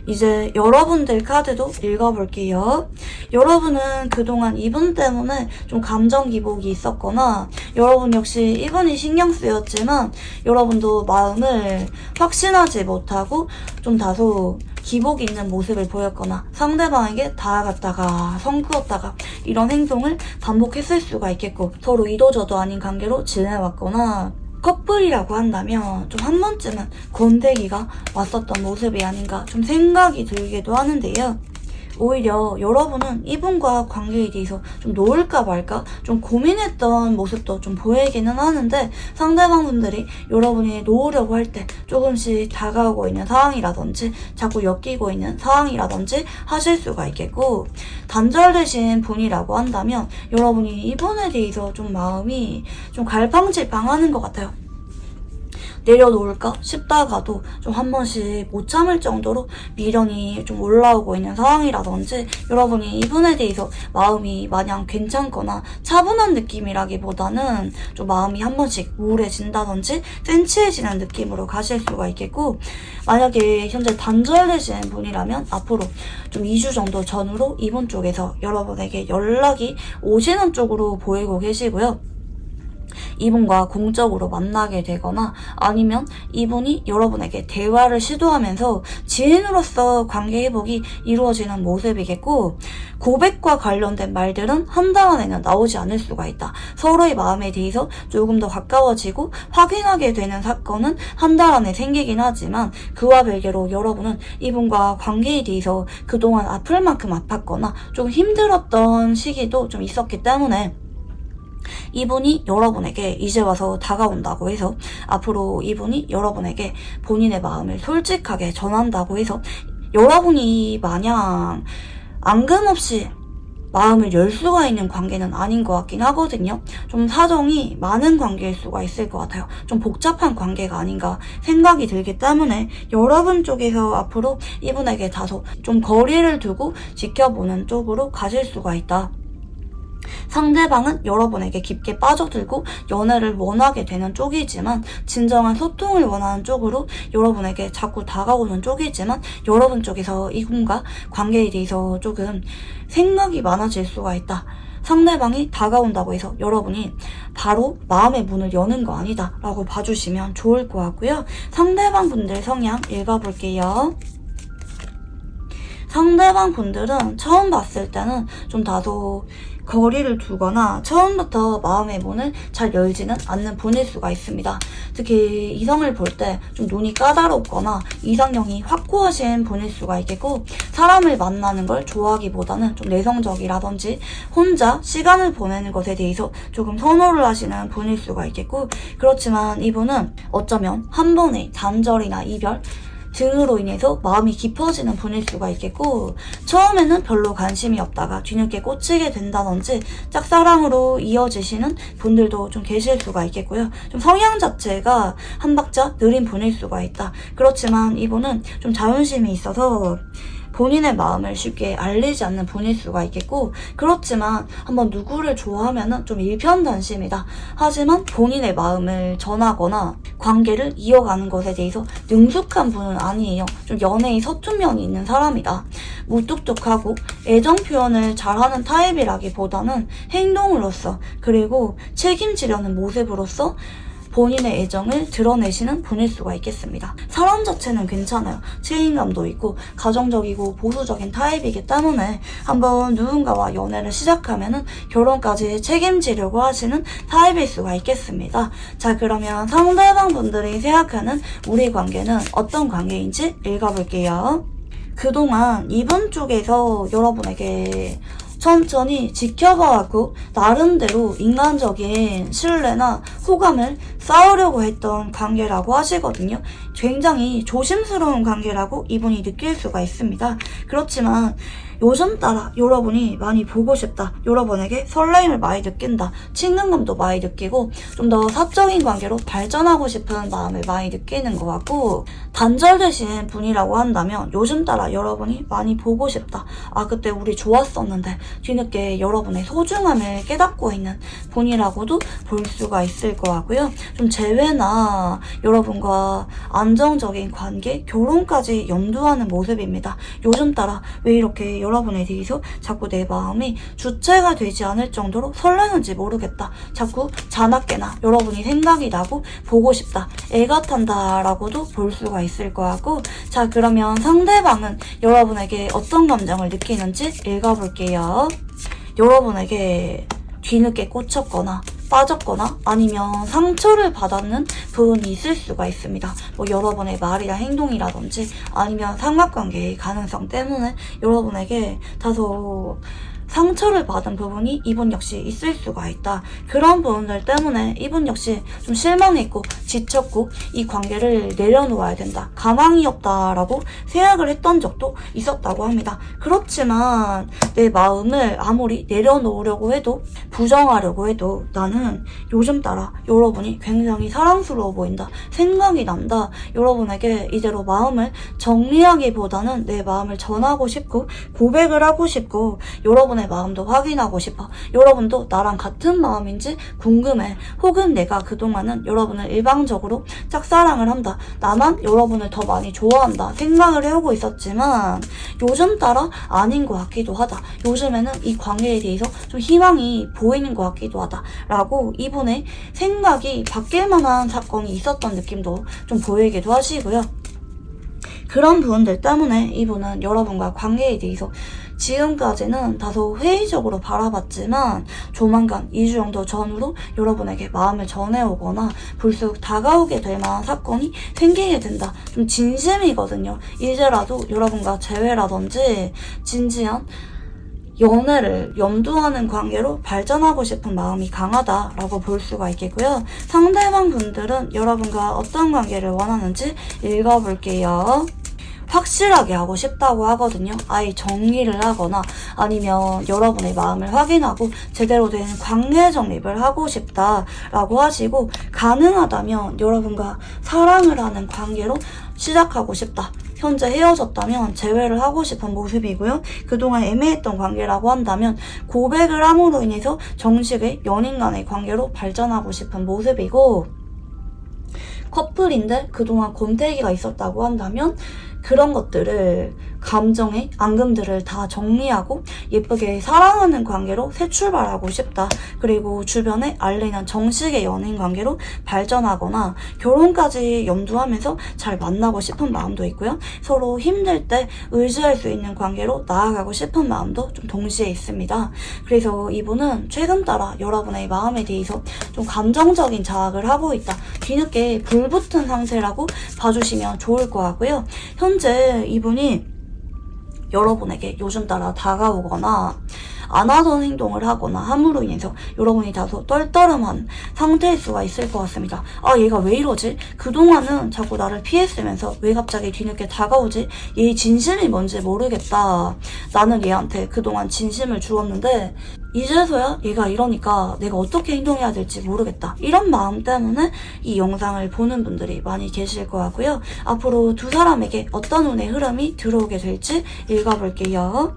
이제 여러분들 카드도 읽어볼게요. 여러분은 그동안 이분 때문에 좀 감정 기복이 있었거나 여러분 역시 이분이 신경 쓰였지만 여러분도 마음을 확신하지 못하고 좀 다소 기복 있는 모습을 보였거나 상대방에게 다가갔다가 성그었다가 이런 행동을 반복했을 수가 있겠고, 서로 이도저도 아닌 관계로 지내왔거나, 커플이라고 한다면 좀 한 번쯤은 권태기가 왔었던 모습이 아닌가 좀 생각이 들기도 하는데요. 오히려 여러분은 이분과 관계에 대해서 좀 놓을까 말까 좀 고민했던 모습도 좀 보이기는 하는데, 상대방 분들이 여러분이 놓으려고 할 때 조금씩 다가오고 있는 상황이라든지 자꾸 엮이고 있는 상황이라든지 하실 수가 있겠고, 단절되신 분이라고 한다면 여러분이 이분에 대해서 좀 마음이 좀 갈팡질팡하는 것 같아요. 내려놓을까 싶다가도 좀 한 번씩 못 참을 정도로 미련이 좀 올라오고 있는 상황이라든지, 여러분이 이분에 대해서 마음이 마냥 괜찮거나 차분한 느낌이라기보다는 좀 마음이 한 번씩 우울해진다든지 센치해지는 느낌으로 가실 수가 있겠고, 만약에 현재 단절되신 분이라면 앞으로 좀 2주 정도 전후로 이분 쪽에서 여러분에게 연락이 오시는 쪽으로 보이고 계시고요. 이분과 공적으로 만나게 되거나 아니면 이분이 여러분에게 대화를 시도하면서 지인으로서 관계 회복이 이루어지는 모습이겠고, 고백과 관련된 말들은 한 달 안에는 나오지 않을 수가 있다. 서로의 마음에 대해서 조금 더 가까워지고 확인하게 되는 사건은 한 달 안에 생기긴 하지만, 그와 별개로 여러분은 이분과 관계에 대해서 그동안 아플 만큼 아팠거나 좀 힘들었던 시기도 좀 있었기 때문에 이분이 여러분에게 이제 와서 다가온다고 해서, 앞으로 이분이 여러분에게 본인의 마음을 솔직하게 전한다고 해서 여러분이 마냥 앙금없이 마음을 열 수가 있는 관계는 아닌 것 같긴 하거든요. 좀 사정이 많은 관계일 수가 있을 것 같아요. 좀 복잡한 관계가 아닌가 생각이 들기 때문에 여러분 쪽에서 앞으로 이분에게 다소 좀 거리를 두고 지켜보는 쪽으로 가실 수가 있다. 상대방은 여러분에게 깊게 빠져들고 연애를 원하게 되는 쪽이지만, 진정한 소통을 원하는 쪽으로 여러분에게 자꾸 다가오는 쪽이지만, 여러분 쪽에서 이분과 관계에 대해서 조금 생각이 많아질 수가 있다. 상대방이 다가온다고 해서 여러분이 바로 마음의 문을 여는 거 아니다 라고 봐주시면 좋을 것 같고요. 상대방 분들 성향 읽어볼게요. 상대방 분들은 처음 봤을 때는 좀 다소 거리를 두거나 처음부터 마음의 문을 잘 열지는 않는 분일 수가 있습니다. 특히 이성을 볼 때 좀 눈이 까다롭거나 이상형이 확고하신 분일 수가 있겠고, 사람을 만나는 걸 좋아하기보다는 좀 내성적이라든지 혼자 시간을 보내는 것에 대해서 조금 선호를 하시는 분일 수가 있겠고, 그렇지만 이분은 어쩌면 한 번의 단절이나 이별 등으로 인해서 마음이 깊어지는 분일 수가 있겠고, 처음에는 별로 관심이 없다가 뒤늦게 꽂히게 된다든지 짝사랑으로 이어지시는 분들도 좀 계실 수가 있겠고요. 좀 성향 자체가 한 박자 느린 분일 수가 있다. 그렇지만 이분은 좀 자존심이 있어서 본인의 마음을 쉽게 알리지 않는 분일 수가 있겠고, 그렇지만 한번 누구를 좋아하면은 좀 일편단심이다. 하지만 본인의 마음을 전하거나 관계를 이어가는 것에 대해서 능숙한 분은 아니에요. 좀 연애의 서툰 면이 있는 사람이다. 무뚝뚝하고 애정 표현을 잘하는 타입이라기보다는 행동으로서, 그리고 책임지려는 모습으로서 본인의 애정을 드러내시는 분일 수가 있겠습니다. 사람 자체는 괜찮아요. 책임감도 있고 가정적이고 보수적인 타입이기 때문에 한번 누군가와 연애를 시작하면은 결혼까지 책임지려고 하시는 타입일 수가 있겠습니다. 자, 그러면 상대방 분들이 생각하는 우리 관계는 어떤 관계인지 읽어볼게요. 그동안 이분 쪽에서 여러분에게 천천히 지켜봐왔고 나름대로 인간적인 신뢰나 호감을 쌓으려고 했던 관계라고 하시거든요. 굉장히 조심스러운 관계라고 이분이 느낄 수가 있습니다. 그렇지만 요즘 따라 여러분이 많이 보고 싶다, 여러분에게 설레임을 많이 느낀다, 친근감도 많이 느끼고 좀 더 사적인 관계로 발전하고 싶은 마음을 많이 느끼는 것 같고, 단절되신 분이라고 한다면 요즘 따라 여러분이 많이 보고 싶다, 아 그때 우리 좋았었는데, 뒤늦게 여러분의 소중함을 깨닫고 있는 분이라고도 볼 수가 있을 것 같고요. 좀 재회나 여러분과 안정적인 관계, 결혼까지 염두하는 모습입니다. 요즘 따라 왜 이렇게 여러분에 대해서 자꾸 내 마음이 주체가 되지 않을 정도로 설레는지 모르겠다, 자꾸 자나깨나 여러분이 생각이 나고 보고 싶다, 애가 탄다 라고도 볼 수가 있을 것 같고, 자 그러면 상대방은 여러분에게 어떤 감정을 느끼는지 읽어볼게요. 여러분에게 뒤늦게 꽂혔거나 빠졌거나 아니면 상처를 받았는 부분이 있을 수가 있습니다. 뭐 여러분의 말이나 행동이라든지 아니면 삼각관계의 가능성 때문에 여러분에게 다소 상처를 받은 부분이 이분 역시 있을 수가 있다. 그런 부분들 때문에 이분 역시 좀 실망했고 지쳤고 이 관계를 내려놓아야 된다. 가망이 없다라고 생각을 했던 적도 있었다고 합니다. 그렇지만 내 마음을 아무리 내려놓으려고 해도 부정하려고 해도 나는 요즘 따라 여러분이 굉장히 사랑스러워 보인다. 생각이 난다. 여러분에게 이대로 마음을 정리하기보다는 내 마음을 전하고 싶고 고백을 하고 싶고 여러분의 마음도 확인하고 싶어. 여러분도 나랑 같은 마음인지 궁금해. 혹은 내가 그동안은 여러분을 일방적으로 짝사랑을 한다. 나만 여러분을 더 많이 좋아한다. 생각을 해오고 있었지만 요즘 따라 아닌 것 같기도 하다. 요즘에는 이 관계에 대해서 좀 희망이 보이는 것 같기도 하다. 라고 이분의 생각이 바뀔 만한 사건이 있었던 느낌도 좀 보이기도 하시고요. 그런 부분들 때문에 이분은 여러분과 관계에 대해서 지금까지는 다소 회의적으로 바라봤지만 조만간 2주 정도 전후로 여러분에게 마음을 전해오거나 불쑥 다가오게 될 만한 사건이 생기게 된다. 좀 진심이거든요. 이제라도 여러분과 재회라든지 진지한 연애를 염두하는 관계로 발전하고 싶은 마음이 강하다라고 볼 수가 있겠고요. 상대방 분들은 여러분과 어떤 관계를 원하는지 읽어볼게요. 확실하게 하고 싶다고 하거든요. 아예 정리를 하거나 아니면 여러분의 마음을 확인하고 제대로 된 관계 정립을 하고 싶다라고 하시고 가능하다면 여러분과 사랑을 하는 관계로 시작하고 싶다. 현재 헤어졌다면 재회를 하고 싶은 모습이고요. 그동안 애매했던 관계라고 한다면 고백을 함으로 인해서 정식의 연인 간의 관계로 발전하고 싶은 모습이고 커플인데 그동안 권태기가 있었다고 한다면 그런 것들을 감정의 앙금들을 다 정리하고 예쁘게 사랑하는 관계로 새 출발하고 싶다. 그리고 주변에 알리는 정식의 연인 관계로 발전하거나 결혼까지 염두하면서 잘 만나고 싶은 마음도 있고요. 서로 힘들 때 의지할 수 있는 관계로 나아가고 싶은 마음도 좀 동시에 있습니다. 그래서 이분은 최근 따라 여러분의 마음에 대해서 좀 감정적인 자학을 하고 있다. 뒤늦게 불붙은 상태라고 봐주시면 좋을 것 같고요. 현재 이분이 여러분에게 요즘 따라 다가오거나 안 하던 행동을 하거나 함으로 인해서 여러분이 다소 떨떠름한 상태일 수가 있을 것 같습니다. 아, 얘가 왜 이러지? 그동안은 자꾸 나를 피했으면서 왜 갑자기 뒤늦게 다가오지? 얘의 진심이 뭔지 모르겠다. 나는 얘한테 그동안 진심을 주었는데 이제서야 얘가 이러니까 내가 어떻게 행동해야 될지 모르겠다. 이런 마음 때문에 이 영상을 보는 분들이 많이 계실 것 같고요. 앞으로 두 사람에게 어떤 운의 흐름이 들어오게 될지 읽어볼게요.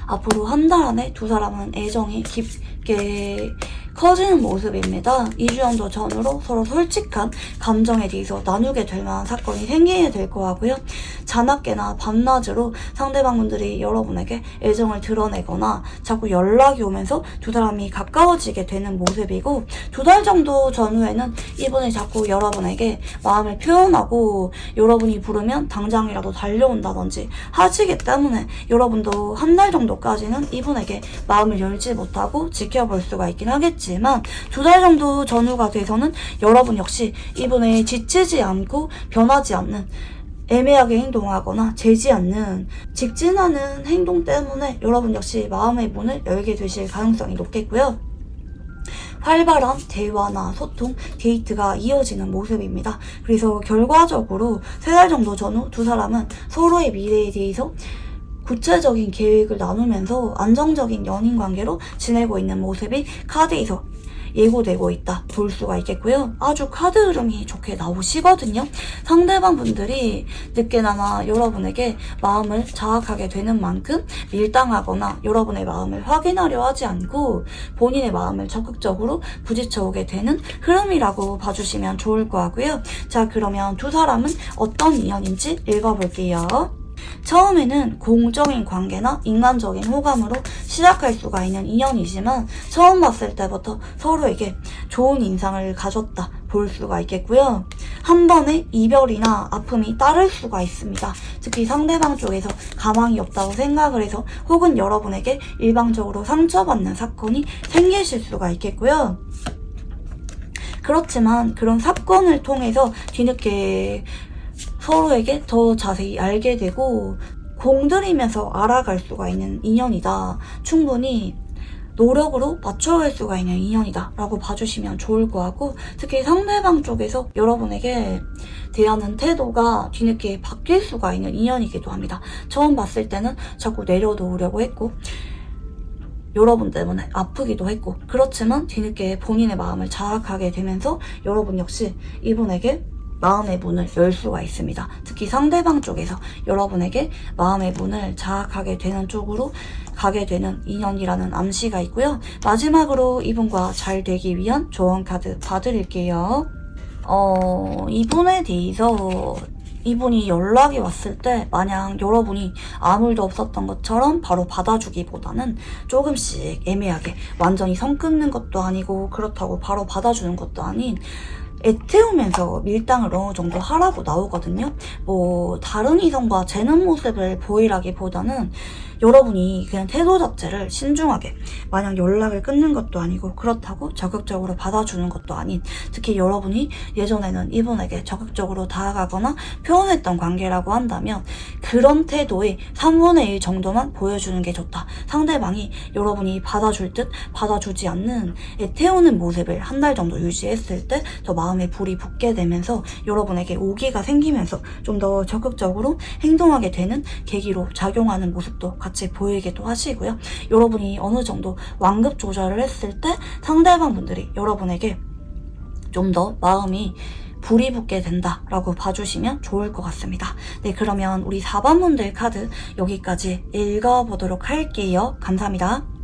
앞으로 한 달 안에 두 사람은 애정이 깊게 커지는 모습입니다. 2주 정도 전후로 서로 솔직한 감정에 대해서 나누게 될 만한 사건이 생기게 될 것 같고요. 자나깨나 밤낮으로 상대방분들이 여러분에게 애정을 드러내거나 자꾸 연락이 오면서 두 사람이 가까워지게 되는 모습이고 2달 정도 전후에는 이분이 자꾸 여러분에게 마음을 표현하고 여러분이 부르면 당장이라도 달려온다든지 하시기 때문에 여러분도 한 달 정도까지는 이분에게 마음을 열지 못하고 지켜볼 수가 있긴 하겠지만 2달 정도 전후가 돼서는 여러분 역시 이분에 지치지 않고 변하지 않는 애매하게 행동하거나 재지 않는 직진하는 행동 때문에 여러분 역시 마음의 문을 열게 되실 가능성이 높겠고요. 활발한 대화나 소통, 데이트가 이어지는 모습입니다. 그래서 결과적으로 3달 정도 전후 두 사람은 서로의 미래에 대해서 구체적인 계획을 나누면서 안정적인 연인 관계로 지내고 있는 모습이 카드에서 예고되고 있다 볼 수가 있겠고요. 아주 카드 흐름이 좋게 나오시거든요. 상대방 분들이 늦게나마 여러분에게 마음을 자학하게 되는 만큼 밀당하거나 여러분의 마음을 확인하려 하지 않고 본인의 마음을 적극적으로 부딪혀오게 되는 흐름이라고 봐주시면 좋을 것 같고요. 자, 그러면 두 사람은 어떤 인연인지 읽어볼게요. 처음에는 공적인 관계나 인간적인 호감으로 시작할 수가 있는 인연이지만 처음 봤을 때부터 서로에게 좋은 인상을 가졌다 볼 수가 있겠고요. 한 번의 이별이나 아픔이 따를 수가 있습니다. 특히 상대방 쪽에서 가망이 없다고 생각을 해서 혹은 여러분에게 일방적으로 상처받는 사건이 생기실 수가 있겠고요. 그렇지만 그런 사건을 통해서 뒤늦게 서로에게 더 자세히 알게 되고 공들이면서 알아갈 수가 있는 인연이다. 충분히 노력으로 맞춰갈 수가 있는 인연이다 라고 봐주시면 좋을 것 같고, 특히 상대방 쪽에서 여러분에게 대하는 태도가 뒤늦게 바뀔 수가 있는 인연이기도 합니다. 처음 봤을 때는 자꾸 내려놓으려고 했고 여러분 때문에 아프기도 했고, 그렇지만 뒤늦게 본인의 마음을 자각하게 되면서 여러분 역시 이분에게 마음의 문을 열 수가 있습니다. 특히 상대방 쪽에서 여러분에게 마음의 문을 자각하게 되는 쪽으로 가게 되는 인연이라는 암시가 있고요. 마지막으로 이분과 잘 되기 위한 조언 카드 봐드릴게요. 이분에 대해서 이분이 연락이 왔을 때 마냥 여러분이 아무 일도 없었던 것처럼 바로 받아주기보다는 조금씩 애매하게, 완전히 선 끊는 것도 아니고 그렇다고 바로 받아주는 것도 아닌 애태우면서 밀당을 어느 정도 하라고 나오거든요. 뭐 다른 이성과 재는 모습을 보이라기보다는 여러분이 그냥 태도 자체를 신중하게, 마냥 연락을 끊는 것도 아니고 그렇다고 적극적으로 받아주는 것도 아닌, 특히 여러분이 예전에는 이분에게 적극적으로 다가가거나 표현했던 관계라고 한다면 그런 태도의 3분의 1 정도만 보여주는 게 좋다. 상대방이 여러분이 받아줄 듯 받아주지 않는 애태우는 모습을 한 달 정도 유지했을 때 더 마음에 불이 붙게 되면서 여러분에게 오기가 생기면서 좀 더 적극적으로 행동하게 되는 계기로 작용하는 모습도 같이 보이기도 하시고요. 여러분이 어느 정도 완급 조절을 했을 때 상대방 분들이 여러분에게 좀 더 마음이 불이 붙게 된다라고 봐주시면 좋을 것 같습니다. 네, 그러면 우리 4번 분들 카드 여기까지 읽어보도록 할게요. 감사합니다.